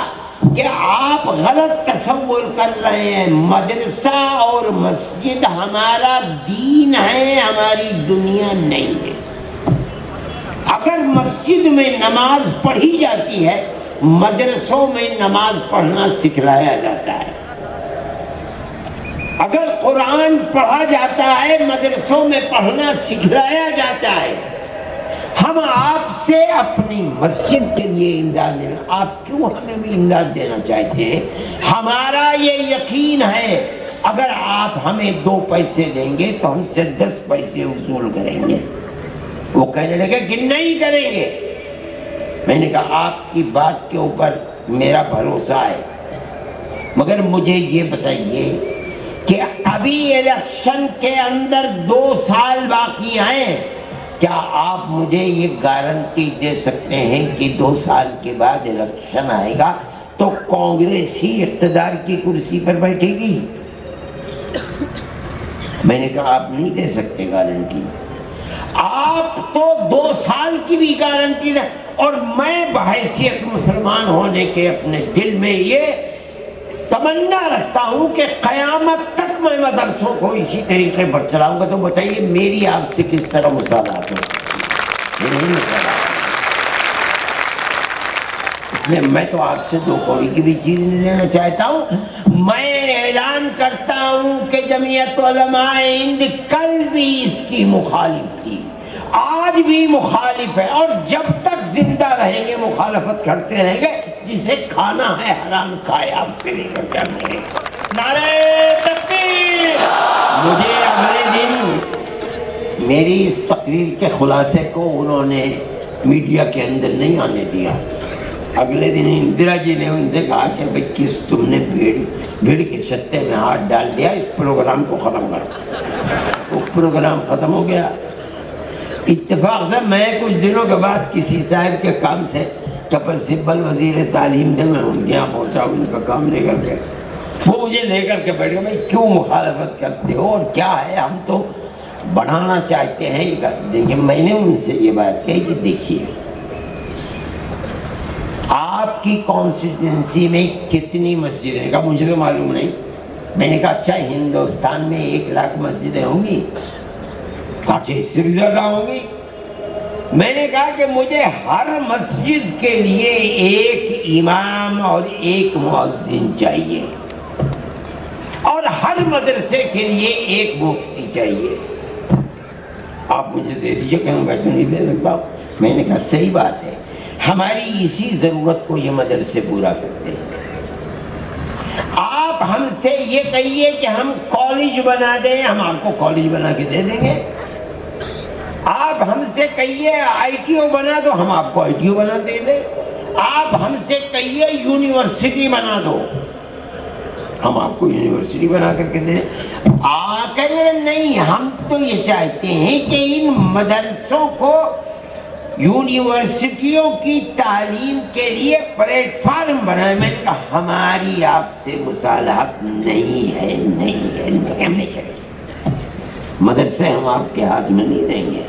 کہ آپ غلط تصور کر رہے ہیں، مدرسہ اور مسجد ہمارا دین ہے، ہماری دنیا نہیں ہے۔ اگر مسجد میں نماز پڑھی جاتی ہے، مدرسوں میں نماز پڑھنا سکھلایا جاتا ہے۔ اگر قرآن پڑھا جاتا ہے، مدرسوں میں پڑھنا سکھلایا جاتا ہے۔ ہم آپ سے اپنی مسجد کے لیے امداد دینا، آپ کیوں ہمیں بھی امداد دینا چاہتے ہیں؟ ہمارا یہ یقین ہے اگر آپ ہمیں 2 پیسے دیں گے تو ہم سے 10 پیسے وصول کریں گے۔ وہ کہنے لگے کہ نہیں کریں گے۔ میں نے کہا آپ کی بات کے اوپر میرا بھروسہ ہے، مگر مجھے یہ بتائیے کہ ابھی الیکشن کے اندر 2 سال باقی ہیں، کیا آپ مجھے یہ گارنٹی دے سکتے ہیں کہ 2 سال کے بعد الیکشن آئے گا تو کانگریس ہی اقتدار کی کرسی پر بیٹھے گی؟ میں نے کہا آپ نہیں دے سکتے گارنٹی، آپ تو 2 سال کی بھی گارنٹی نہ، اور میں بحیثیت مسلمان ہونے کے اپنے دل میں یہ تمنا رکھتا ہوں کہ قیامت تک میں مدرسوں کو اسی طریقے پر چلاؤں گا۔ تو بتائیے میری آپ سے کس طرح مساوات ہو؟ میں تو آپ سے 2 کوڑی کی بھی چیز نہیں لینا چاہتا ہوں۔ میں اعلان کرتا ہوں کہ جمعیت علماء ہند کل بھی اس کی مخالف تھی، آج بھی مخالف ہے، اور جب تک زندہ رہیں گے مخالفت کرتے رہیں گے۔ جسے کھانا ہے حرام کھائے، آپ سے لے کر کیا کریں۔ نعرہ تکبیر۔ مجھے اگلے دن میری اس تقریر کے خلاصے کو انہوں نے میڈیا کے اندر نہیں آنے دیا۔ اگلے دن اندرا جی نے ان سے کہا کہ بھئی کس تم نے بھیڑ کے چھتے میں ہاتھ ڈال دیا، اس پروگرام کو ختم کرو۔ وہ پروگرام ختم ہو گیا۔ اتفاق سے میں کچھ دنوں کے بعد کسی صاحب کے کام سے کپل سبل وزیر تعلیم دے، میں ان کے یہاں پہنچا، ان کا کام لے کر کے وہ مجھے لے کر کے بیٹھ گئے، بھائی کیوں مخالفت کرتے ہو اور کیا ہے، ہم تو بڑھانا چاہتے ہیں۔ دیکھیں میں نے ان سے یہ بات کہی کہ دیکھیے آپ کی کانسٹیٹوئنسی میں کتنی مسجدیں ہیں؟ کہا مجھے تو معلوم نہیں۔ میں نے کہا اچھا ہندوستان میں 1 لاکھ مسجدیں ہوں گی؟ کہا کہ اس سے بھی زیادہ ہوں گی۔ میں نے کہا کہ مجھے ہر مسجد کے لیے 1 امام اور 1 مؤذن چاہیے، اور ہر مدرسے کے لیے 1 مفتی چاہیے۔ آپ مجھے دے دیجئے، کہ میں تو نہیں دے سکتا ہوں۔ میں نے کہا صحیح بات ہے، ہماری اسی ضرورت کو یہ مدرسے پورا کرتے ہیں۔ آپ ہم سے یہ کہیے کہ ہم کالج بنا دیں، ہم آپ کو کالج بنا کے دے دیں گے۔ آپ ہم سے کہیے آئی ٹی او بنا دو، ہم آپ کو آئی ٹی او بنا دے دیں۔ آپ ہم سے کہیے یونیورسٹی بنا دو، ہم آپ کو یونیورسٹی بنا کر کے دیں۔ کہنے نہیں، ہم تو یہ چاہتے ہیں کہ ان مدرسوں کو یونیورسٹیوں کی تعلیم کے لیے پلیٹ فارم بنائے۔ میں نے کہا ہماری آپ سے مصالحت نہیں ہے، ہم نہیں کریں گے۔ مدرسے ہم آپ کے ہاتھ میں نہیں دیں گے،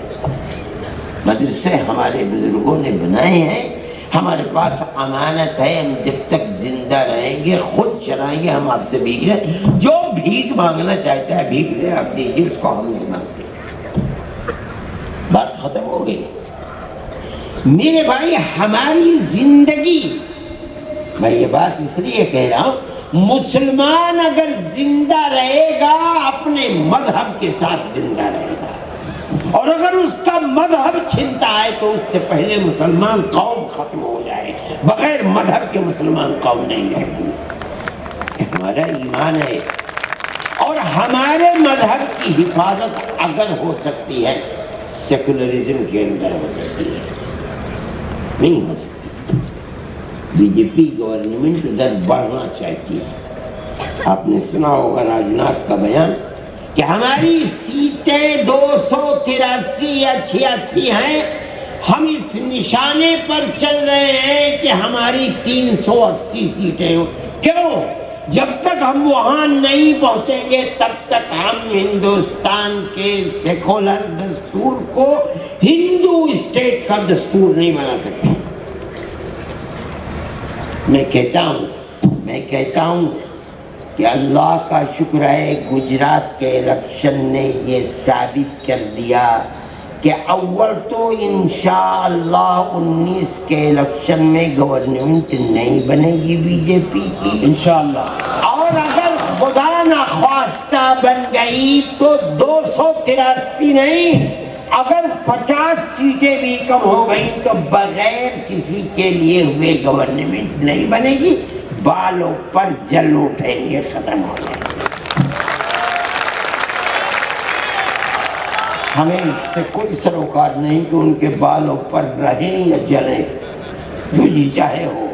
مدرسے ہمارے بزرگوں نے بنائے ہیں، ہمارے پاس امانت ہے، ہم جب تک زندہ رہیں گے خود چلائیں گے، ہم آپ سے بھیک لیں۔ جو بھیک مانگنا چاہتا ہے بھیک لے، آپ دیجیے، اس کو ہم نہیں مانگتے۔ بات ختم ہو گئی۔ میرے بھائی ہماری زندگی، میں یہ بات اس لیے کہہ رہا ہوں، مسلمان اگر زندہ رہے گا اپنے مذہب کے ساتھ زندہ رہے گا، اور اگر اس کا مذہب چھنتا ہے تو اس سے پہلے مسلمان قوم ختم ہو جائے۔ بغیر مذہب کے مسلمان قوم نہیں رہے گی۔ ہمارا ایمان ہے، اور ہمارے مذہب کی حفاظت اگر ہو سکتی ہے سیکولرزم کے اندر ہو سکتی ہے، نہیں ہو سکتی۔ بی جے پی گورنمنٹ ادھر بڑھنا چاہتی ہے۔ آپ نے سنا ہوگا راجناتھ کا بیان کہ ہماری سیٹیں 283 یا 86 ہیں، ہم اس نشانے پر چل رہے ہیں کہ ہماری 380 سیٹیں ہوں۔ کیوں؟ جب تک ہم وہاں نہیں پہنچیں گے تب تک ہم ہندوستان کے سیکولر دستور کو ہندو اسٹیٹ کا دستور نہیں بنا سکتے۔ میں کہتا ہوں کہ اللہ کا شکر ہے گجرات کے الیکشن نے یہ ثابت کر دیا کہ اول تو انشاءاللہ 19 کے الیکشن میں گورنمنٹ نہیں بنے گی بی جے پی کی انشاءاللہ. اور اگر خدا نخواستہ بن گئی تو 283 نہیں، اگر 50 سیٹیں بھی کم ہو گئی تو بغیر کسی کے لیے ہوئے گورنمنٹ نہیں بنے گی، بالوں پر جل اٹھیں گے، ختم ہو جائیں گے. ہمیں اس سے کوئی سروکار نہیں کہ ان کے بالوں پر رہیں یا جلیں، جو جی چاہے ہو.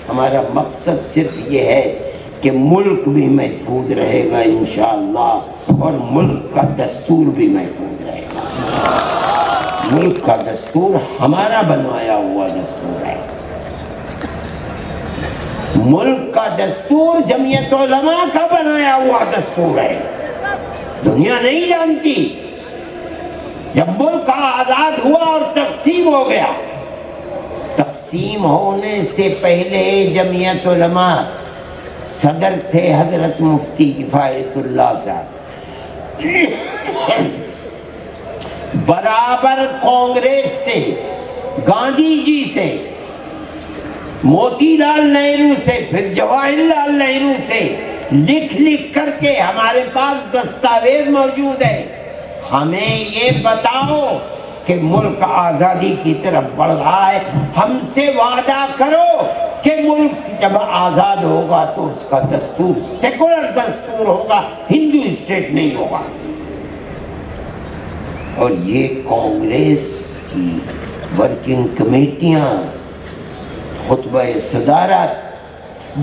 ہمارا مقصد صرف یہ ہے کہ ملک بھی محفوظ رہے گا انشاءاللہ، اور ملک کا دستور بھی محفوظ رہے گا. ملک کا دستور ہمارا بنوایا ہوا دستور ہے. ملک کا دستور جمعیت علماء کا بنایا ہوا دستور ہے. دنیا نہیں جانتی. جب ملک آزاد ہوا اور تقسیم ہو گیا، تقسیم ہونے سے پہلے جمعیت علماء صدر تھے حضرت مفتی کفایت اللہ صاحب، برابر کانگریس سے، گاندھی جی سے، موتی لال نہرو سے، پھر جواہر لال نہرو سے لکھ لکھ کر کے ہمارے پاس دستاویز موجود ہے. ہمیں یہ بتاؤ کہ ملک آزادی کی طرف بڑھ رہا ہے، ہم سے وعدہ کرو کہ ملک جب آزاد ہوگا تو اس کا دستور سیکولر دستور ہوگا، ہندو اسٹیٹ نہیں ہوگا. اور یہ کانگریس کی ورکنگ کمیٹیاں خطبہ صدارت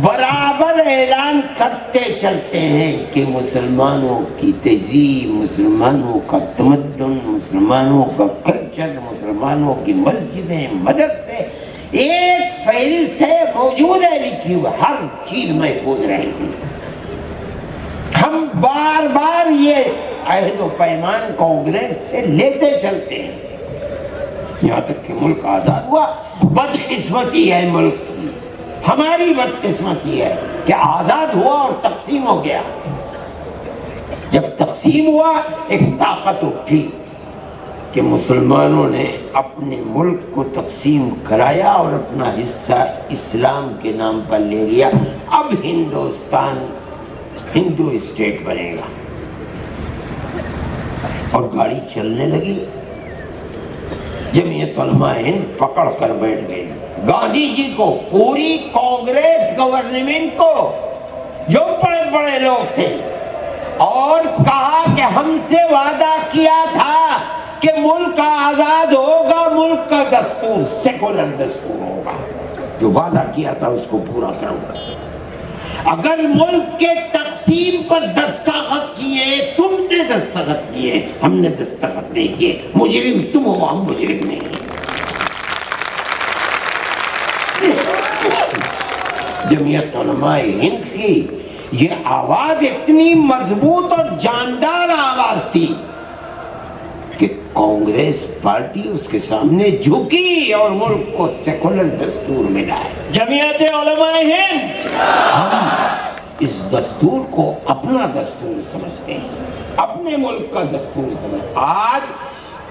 برابر اعلان کرتے چلتے ہیں کہ مسلمانوں کی تہذیب، مسلمانوں کا تمدن، مسلمانوں کا کلچر، مسلمانوں کی مسجدیں، مدرسے، ایک فہرست ہے، موجود ہے، لکھی ہوئی، ہر چیز محفوظ رہے گی. ہم بار بار یہ عہد و پیمان کانگریس سے لیتے چلتے ہیں یہاں تک کہ ملک آزاد ہوا. بدقسمتی ہے ملک کی، ہماری بدقسمتی ہے کہ آزاد ہوا اور تقسیم ہو گیا. جب تقسیم ہوا ایک طاقت اٹھی کہ مسلمانوں نے اپنے ملک کو تقسیم کرایا اور اپنا حصہ اسلام کے نام پر لے لیا. اب ہندوستان ہندو اسٹیٹ بنے گا اور گاڑی چلنے لگی. جمعیت علماء ہند پکڑ کر بیٹھ گئی گاندھی جی کو، پوری کانگریس گورنمنٹ کو، جو بڑے بڑے لوگ تھے، اور کہا کہ ہم سے وعدہ کیا تھا کہ ملک آزاد ہوگا، ملک کا دستور سیکولر دستور ہوگا، جو وعدہ کیا تھا اس کو پورا کروں گا. اگر ملک کے تقسیم پر دستخط کیے، تم نے دستخط کیے، ہم نے دستخط نہیں کیے، مجرم تم ہو، ہم مجرم نہیں. جمعیت علماء ہند کی یہ آواز اتنی مضبوط اور جاندار آواز تھی کہ کانگریس پارٹی اس کے سامنے جھکی اور ملک کو سیکولر دستور ملا ہے. جمعیت علماء ہند ہم اس دستور کو اپنا دستور سمجھتے ہیں، اپنے ملک کا دستور سمجھتے ہیں. آج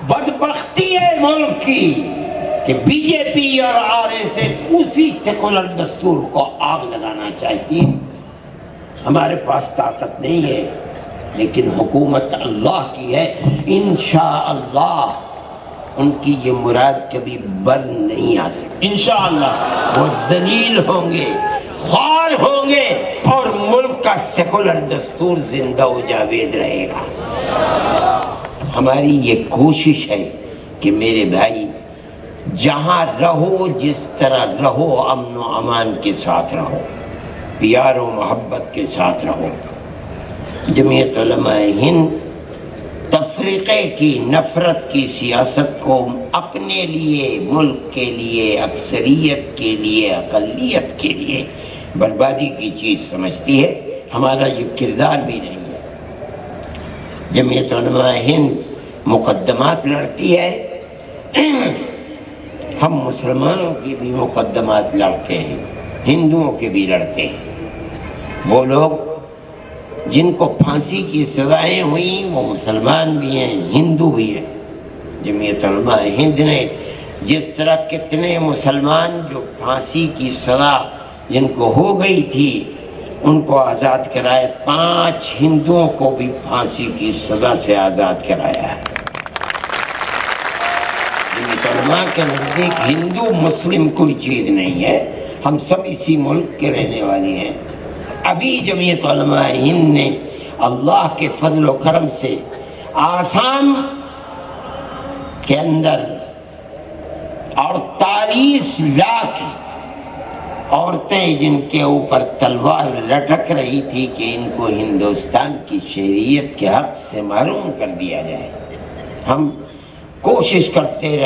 بدبختی ہے ملک کی کہ بی جے پی اور آر ایس ایس اسی سیکولر دستور کو آگ لگانا چاہتی ہے. ہمارے پاس طاقت نہیں ہے، لیکن حکومت اللہ کی ہے. انشاءاللہ ان کی یہ مراد کبھی بر نہیں آ سکتی. انشاءاللہ وہ ذلیل ہوں گے، خوار ہوں گے، اور ملک کا سیکولر دستور زندہ و جاوید رہے گا. ہماری یہ کوشش ہے کہ میرے بھائی جہاں رہو، جس طرح رہو، امن و امان کے ساتھ رہو، پیار و محبت کے ساتھ رہو. جمعیت علماء ہند تفریقے کی، نفرت کی سیاست کو اپنے لیے، ملک کے لیے، اکثریت کے لیے، اقلیت کے لیے بربادی کی چیز سمجھتی ہے. ہمارا یہ کردار بھی نہیں ہے. جمعیت علماء ہند مقدمات لڑتی ہے، ہم مسلمانوں کی بھی مقدمات لڑتے ہیں، ہندوؤں کے بھی لڑتے ہیں. وہ لوگ جن کو پھانسی کی سزائیں ہوئیں وہ مسلمان بھی ہیں، ہندو بھی ہیں. جمعیت علماء ہند نے جس طرح کتنے مسلمان جو پھانسی کی سزا جن کو ہو گئی تھی ان کو آزاد کرائے، 5 ہندوؤں کو بھی پھانسی کی سزا سے آزاد کرایا ہے۔ جمعیت علماء کے نزدیک ہندو مسلم کوئی چیز نہیں ہے، ہم سب اسی ملک کے رہنے والے ہیں۔ ابھی جمعیت علماء ہند نے اللہ کے فضل و کرم سے آسام کے اندر 48 لاکھ عورتیں جن کے اوپر تلوار لٹک رہی تھی کہ ان کو ہندوستان کی شہریت کے حق سے محروم کر دیا جائے، ہم کوشش کرتے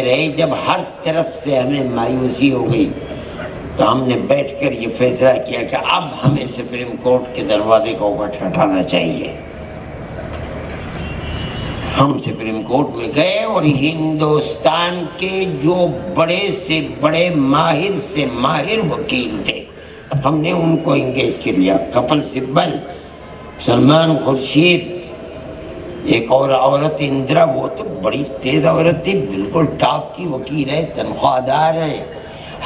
رہے، جب ہر طرف سے ہمیں مایوسی ہو گئی تو ہم نے بیٹھ کر یہ فیصلہ کیا کہ اب ہمیں سپریم کورٹ کے دروازے کو کھٹکھٹانا چاہیے۔ ہم سپریم کورٹ میں گئے اور ہندوستان کے جو بڑے سے بڑے ماہر سے ماہر وکیل تھے ہم نے ان کو انگیج کر لیا۔ کپل سبل، سلمان خورشید، ایک اور عورت اندرا، وہ تو بڑی تیز عورت تھی، بالکل ٹاپ کی وکیل ہے، تنخواہ دار ہیں۔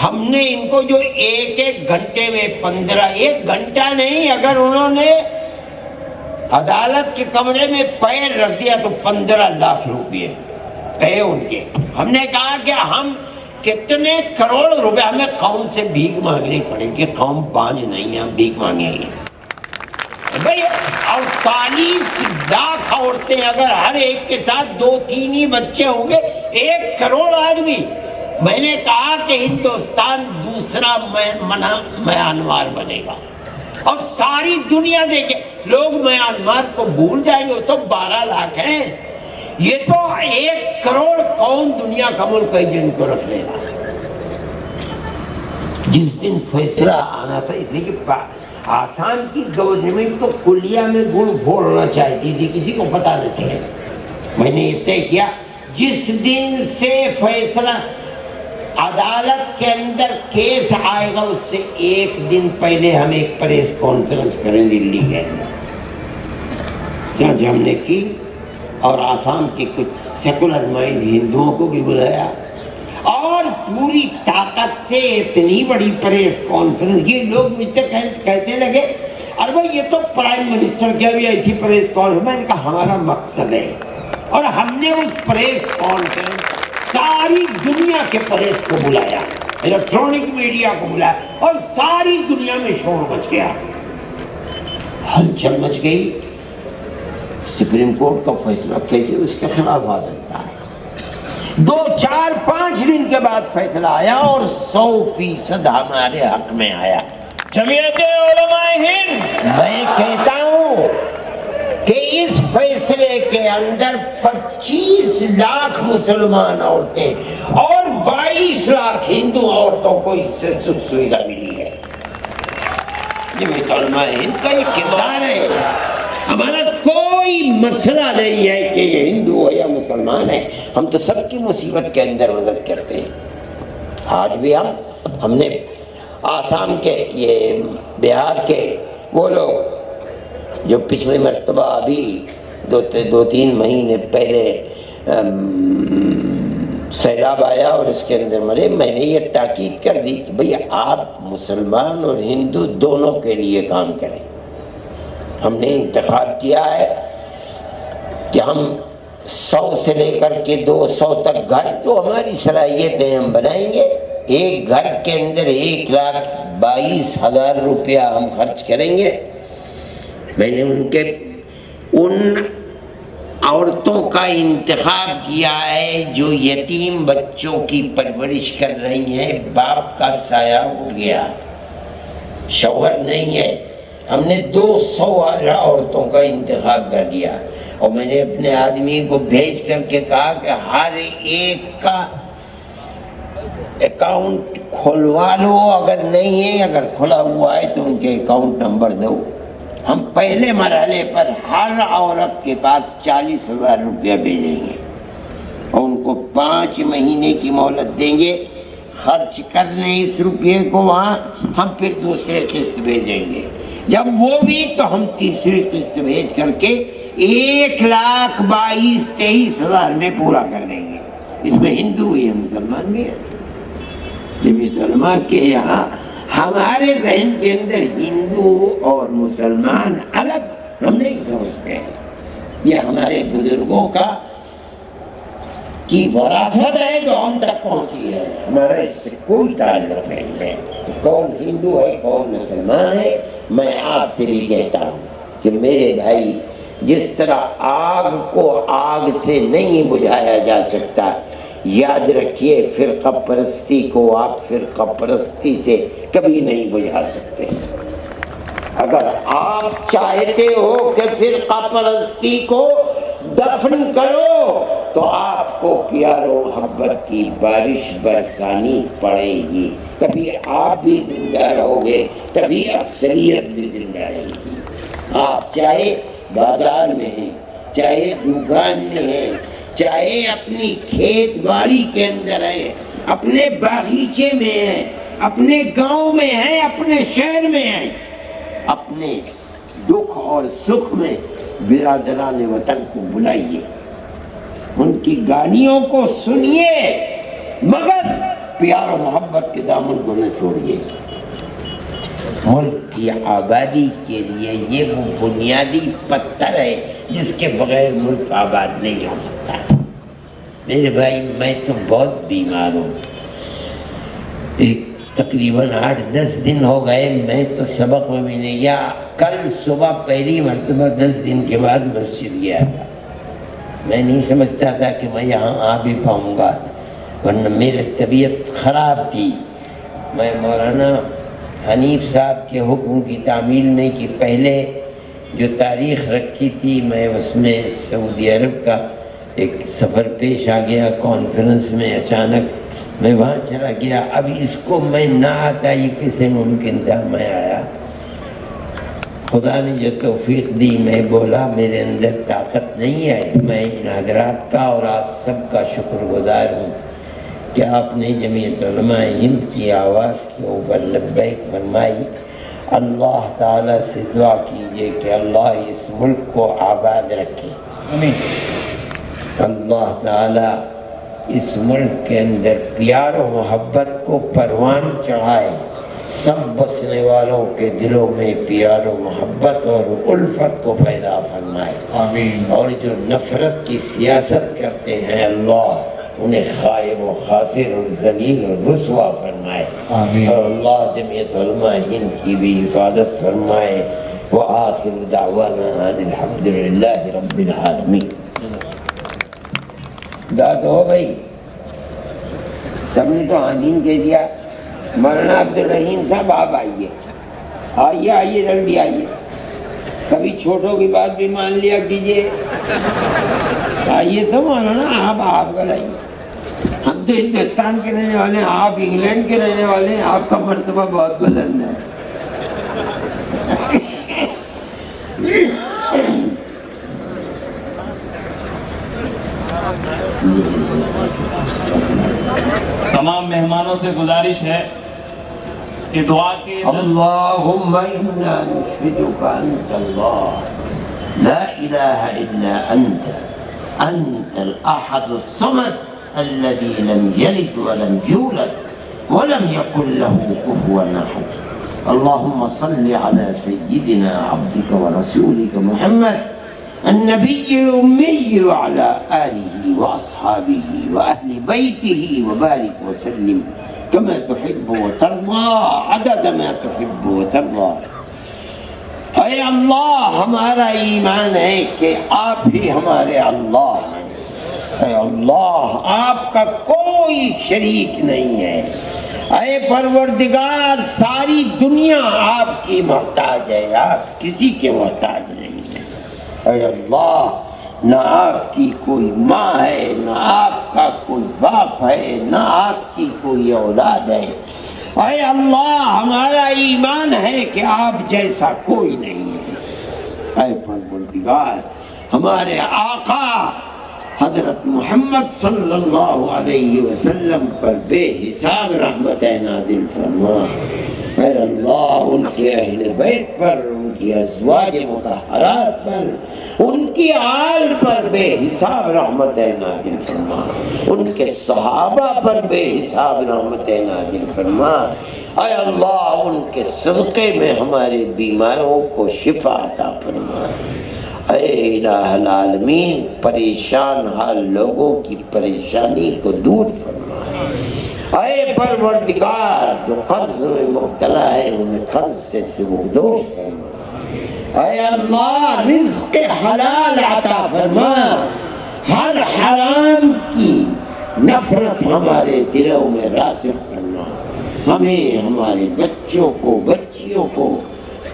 ہم نے ان کو جو ایک گھنٹے میں 1 گھنٹہ نہیں، اگر انہوں نے عدالت کے کمرے میں پیر رکھ دیا تو 15 لاکھ روپے گئے ان کے۔ ہم نے کہا کہ ہم کتنے کروڑ روپے ہمیں قوم سے بھیک مانگنی پڑے گی، قوم بانج نہیں ہے، ہم بھیک مانگیں گے بھئی۔ 48 لاکھ عورتیں، اگر ہر ایک کے ساتھ 2-3 ہی بچے ہوں گے، 1 کروڑ آدمی۔ میں نے کہا کہ ہندوستان دوسرا میانمار بنے گا اور ساری دنیا دیکھے، لوگ میانمار کو بھول جائیں گے، وہ تو 12 لاکھ ہیں، یہ تو 1 کروڑ کون دنیا کا ملک ہے جن کو رکھ لے گا۔ جس دن فیصلہ آنا تھا، اس لیے کہ آسام کی گورنمنٹ تو کلیا میں گڑ گھولنا چاہتی تھی، کسی کو پتا نہ چلے۔ میں نے یہ طے کیا جس دن سے فیصلہ عدالت کے اندر کیس آئے گا اس سے 1 دن پہلے ہم ایک پریس کانفرنس کریں دلی کے اندر، چنانچہ ہم نے کی اور آسام کے کچھ سیکولر مائنڈ ہندوؤں کو بھی بلایا اور پوری طاقت سے اتنی بڑی پریس کانفرنس۔ یہ لوگ مجھ سے کہتے لگے ارے بھائی یہ تو پرائم منسٹر کیا بھی ایسی پریس کانفرنس۔ میں نے کہا ہمارا مقصد ہے، اور ہم نے اس پریس کانفرنس ساری دنیا کے پریس کو بلایا، الیکٹرانک میڈیا کو بلایا، اور ساری دنیا میں شور مچ گیا، ہلچل مچ گئی۔ سپریم کورٹ کا فیصلہ کیسے اس کے خلاف آ سکتا ہے؟ 2, 4, 5 دن کے بعد فیصلہ آیا اور 100% ہمارے حق میں آیا۔ جمعیت علماء ہند میں کہتا ہوں کہ اس فیصلے کے اندر 25 لاکھ مسلمان عورتیں اور 22 لاکھ ہندو عورتوں کو اس سے سکھ سویدھا ملی ہے۔ جمعیت علماء ہند کا یہ کردار ہے۔ ہمارا کوئی مسئلہ نہیں ہے کہ یہ ہندو ہو یا مسلمان ہے، ہم تو سب کی مصیبت کے اندر مدد کرتے ہیں۔ آج بھی ہم نے آسام کے، یہ بہار کے وہ لوگ جو پچھلے مرتبہ ابھی 2-3 مہینے پہلے سیلاب آیا اور اس کے اندر مرے، میں نے یہ تاکید کر دی کہ بھئی آپ مسلمان اور ہندو دونوں کے لیے کام کریں۔ ہم نے انتخاب کیا ہے کہ ہم 100 سے لے کر کے 200 تک گھر جو ہماری صلاحیتیں ہم بنائیں گے۔ ایک گھر کے اندر 1,22,000 روپیہ ہم خرچ کریں گے۔ میں نے ان عورتوں کا انتخاب کیا ہے جو یتیم بچوں کی پرورش کر رہی ہیں، باپ کا سایہ اٹھ گیا، شوہر نہیں ہے، ہم نے 200 عورتوں کا انتخاب کر دیا، اور میں نے اپنے آدمی کو بھیج کر کے کہا کہ ہر ایک کا اکاؤنٹ کھلوا لو، اگر نہیں ہے، اگر کھلا ہوا ہے تو ان کے اکاؤنٹ نمبر دو۔ ہم پہلے مرحلے پر ہر عورت کے پاس 40,000 روپیہ بھیجیں گے اور ان کو 5 مہینے کی مہلت دیں گے، خرچ کرنے اس روپیے کو وہاں، ہم پھر دوسرے قسط بھیجیں گے، جب وہ بھی تو ہم تیسری قسط بھیج کر کے 1,22,23,000 میں پورا کر دیں گے. اس میں ہندو بھی ہیں، مسلمان بھی ہیں. جمعیت علماء کے یہاں ہمارے ذہن کے اندر ہندو اور مسلمان الگ ہم نہیں سمجھتے ہیں. یہ ہمارے بزرگوں کی وراثت ہے جو ہم تک پہنچی ہے. ہمارا اس سے کوئی تعلق نہیں ہے. کون ہندو ہے کون مسلمان ہے. میں آپ سے بھی کہتا ہوں کہ میرے بھائی، جس طرح آگ کو آگ سے نہیں بجھایا جا سکتا، یاد رکھیے فرقہ پرستی کو آپ فرقہ پرستی سے کبھی نہیں بجھا سکتے. اگر آپ چاہتے ہو کہ فرقہ پرستی کو دفن کرو تو آپ کو پیار و محبت کی بارش برسانی پڑے گی. کبھی آپ بھی زندہ رہو گے تبھی اکثریت بھی زندہ رہے گی. آپ چاہے بازار میں ہیں، چاہے دکان میں ہیں، چاہے اپنی کھیت باڑی کے اندر ہیں، اپنے باغیچے میں ہیں، اپنے گاؤں میں ہیں، اپنے شہر میں ہیں، اپنے دکھ اور سکھ میں برادران وطن کو بلائیے، ان کی گانیوں کو سنیے، مگر پیار و محبت کے دامن کو نہ چھوڑیے. ملک کی آبادی کے لیے یہ وہ بنیادی پتھر ہے جس کے بغیر ملک آباد نہیں ہو سکتا. میرے بھائی، میں تو بہت بیمار ہوں. تقریباً 8-10 دن ہو گئے میں تو سبق میں بھی نہیں گیا. کل صبح پہلی مرتبہ 10 دن کے بعد مسجد گیا تھا. میں نہیں سمجھتا تھا کہ میں یہاں آ بھی پاؤں گا، ورنہ میری طبیعت خراب تھی. میں مولانا حنیف صاحب کے حکم کی تعمیل میں کہ پہلے جو تاریخ رکھی تھی، میں اس میں سعودی عرب کا ایک سفر پیش آ گیا کانفرنس میں. اچانک میں وہاں چلا گیا. اب اس کو میں نہ آتا یہ کیسے ممکن تھا. میں آیا، خدا نے جو توفیق دی میں بولا. میرے اندر طاقت نہیں ہے. میں ان حضرات کا اور آپ سب کا شکر گزار ہوں کہ آپ نے جمعیت علماء ہند کی آواز کے اوپر لبیک فرمائی. اللہ تعالیٰ سے دعا کیجئے کہ اللہ اس ملک کو آباد رکھے. آمین. اللہ تعالیٰ اس ملک کے اندر پیار و محبت کو پروان چڑھائے. سب بسنے والوں کے دلوں میں پیار و محبت اور الفت کو پیدا فرمائے. آمین. اور جو نفرت کی سیاست کرتے ہیں اللہ انہیں خائب و خاسر اور ذلیل اور رسوا فرمائے. آمین. اور اللہ جمعیت علماء ہند کی بھی حفاظت فرمائے. وآخر دعوانا ان الحمد للہ رب العالمین. داد ہو گئی، سب نے تو آمین کہہ دیا. مولانا عبدالرحیم صاحب آپ آئیے، آئیے آئیے جلدی آئیے. کبھی چھوٹوں کی بات بھی مان لیا کیجیے. آئیے تو مولانا آپ کل آئیے. ہم تو ہندوستان کے رہنے والے ہیں، آپ انگلینڈ کے رہنے والے ہیں. آپ کا مرتبہ بہت بلند ہے. تمام مہمانوں سے گزارش ہے کہ دعا کی اللہم انا نشہدک انت اللہ لا الہ الا انت الاحد الصمد الذي لم يلد ولم يولد ولم يكن له كفوا احد. اللهم صل على سيدنا عبدك ورسولك محمد النبي الأمي وعلى آله وأصحابه وأهل بيته وبارك وسلم كما تحب وترضى عدد ما تحب وترضى. اے اللہ، ہمارا ایمان ہے کہ آپ ہی ہمارے اللہ ہیں. اے اللہ، آپ کا کوئی شریک نہیں ہے. اے پروردگار، ساری دنیا آپ کی محتاج ہے، آپ کسی کے محتاج نہیں ہے. اے اللہ، نہ آپ کی کوئی ماں ہے، نہ آپ کا کوئی باپ ہے، نہ آپ کی کوئی اولاد ہے. اے اللہ، ہمارا ایمان ہے کہ آپ جیسا کوئی نہیں ہے. اے پروردگار، ہمارے آقا حضرت محمد صلی اللہ علیہ وسلم پر بے حساب رحمت نازل فرما. اے اللہ، ان کے اہل بیت پر، ان کی ازواج مطہرات پر، ان کی آل پر بے حساب رحمتیں نازل فرما، ان کے صحابہ پر بے حساب رحمتیں نازل فرما۔ اے اللہ ان کے صدقے میں ہمارے بیماروں کو شفا عطا فرما۔ اے الہ العالمین پریشان حال لوگوں کی پریشانی کو دور فرما۔ اے پروردگار جو قرض میں مبتلا ہے انہیں قرض سے سبکدوش فرما۔ اے اللہ رزق حلال عطا فرما، ہر حرام کی نفرت ہمارے دلوں میں راسخ فرما۔ ہمیں ہمارے بچوں کو بچیوں کو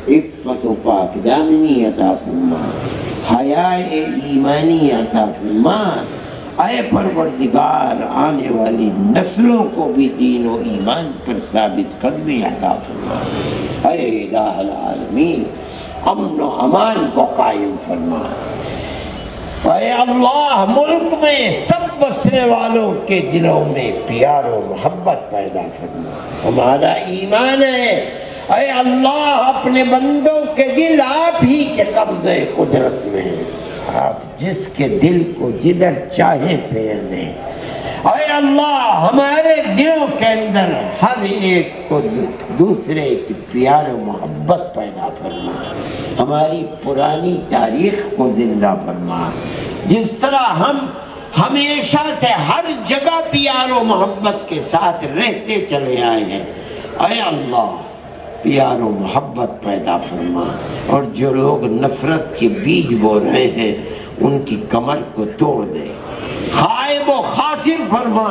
عفت و پاک دامنی عطا فرما، حیا ایمانی عطا فرما۔ اے پروردگار آنے والی نسلوں کو بھی دین و ایمان پر ثابت قدمی عطا فرما۔ اے الہ العالمین امن و امان کو قائم فرما۔ اے اللہ ملک میں سب بسنے والوں کے دلوں میں پیار و محبت پیدا فرما۔ ہمارا ایمان ہے اے اللہ اپنے بندوں کے دل آپ ہی کے قبضے قدرت میں ہیں، آپ جس کے دل کو جدھر چاہیں پھیر دیں۔ اے اللہ ہمارے دلوں کے اندر ہر ایک کو دوسرے کی پیار و محبت پیدا فرما، ہماری پرانی تاریخ کو زندہ فرما۔ جس طرح ہم ہمیشہ سے ہر جگہ پیار و محبت کے ساتھ رہتے چلے آئے ہیں، اے اللہ پیار و محبت پیدا فرما، اور جو لوگ نفرت کے بیج بو رہے ہیں ان کی کمر کو توڑ دے، خائب و خاسر فرما،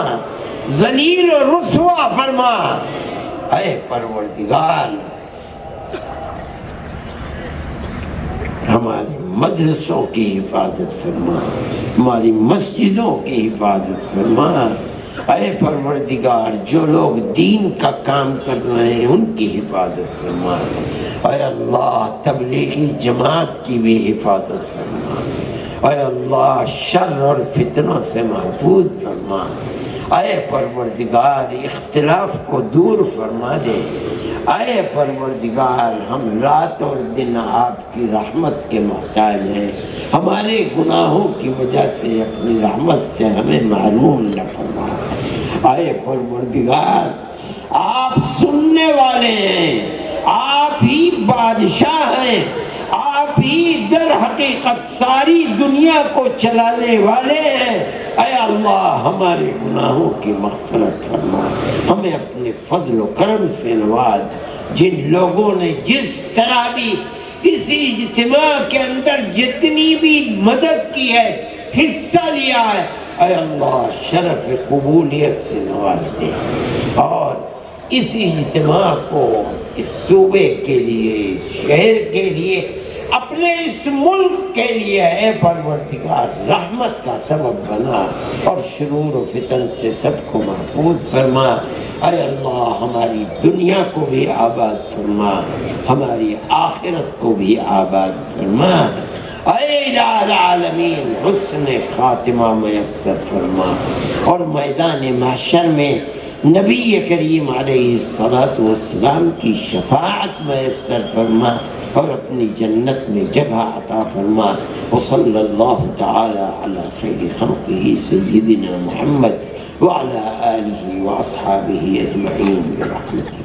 ذلیل و رسوا فرما۔ اے پروردگار ہماری مدرسوں کی حفاظت فرما، ہماری مسجدوں کی حفاظت فرما۔ اے پروردگار جو لوگ دین کا کام کر رہے ہیں ان کی حفاظت فرما۔ اے اللہ تبلیغی جماعت کی بھی حفاظت فرما۔ اے اللہ شر اور فتنوں سے محفوظ فرما۔ اے پروردگار اختلاف کو دور فرما دے۔ اے پروردگار ہم رات اور دن آپ کی رحمت کے محتاج ہیں، ہمارے گناہوں کی وجہ سے اپنی رحمت سے ہمیں محروم نہ فرما۔ اے پروردگار آپ سننے والے ہیں، آپ ہی بادشاہ ہیں، آپ ہی در حقیقت ساری دنیا کو چلانے والے ہیں۔ اے اللہ ہمارے گناہوں کی مغفرت فرما، ہمیں اپنے فضل و کرم سے نواز۔ جن لوگوں نے جس طرح بھی اسی اجتماع کے اندر جتنی بھی مدد کی ہے، حصہ لیا ہے، اے اللہ شرف قبولیت سے نواز دے، اور اس اجتماع کو اس صوبے کے لیے، اس شہر کے لیے، اپنے اس ملک کے لیے اے پروردگار رحمت کا سبب بنا، اور شرور و فتن سے سب کو محفوظ فرما۔ اے اللہ ہماری دنیا کو بھی آباد فرما، ہماری آخرت کو بھی آباد فرما۔ اے الہ العالمین حسن خاتمہ میسر فرما، اور میدان محشر میں نبی کریم علیہ السلام کی شفاعت میسر فرما، اور اپنی جنت میں جگہ عطا فرما۔ وصلی اللہ تعالی علی خیر خلقہ سیدنا محمد وعلی آلہ واصحابہ اجمعین برحمتہ۔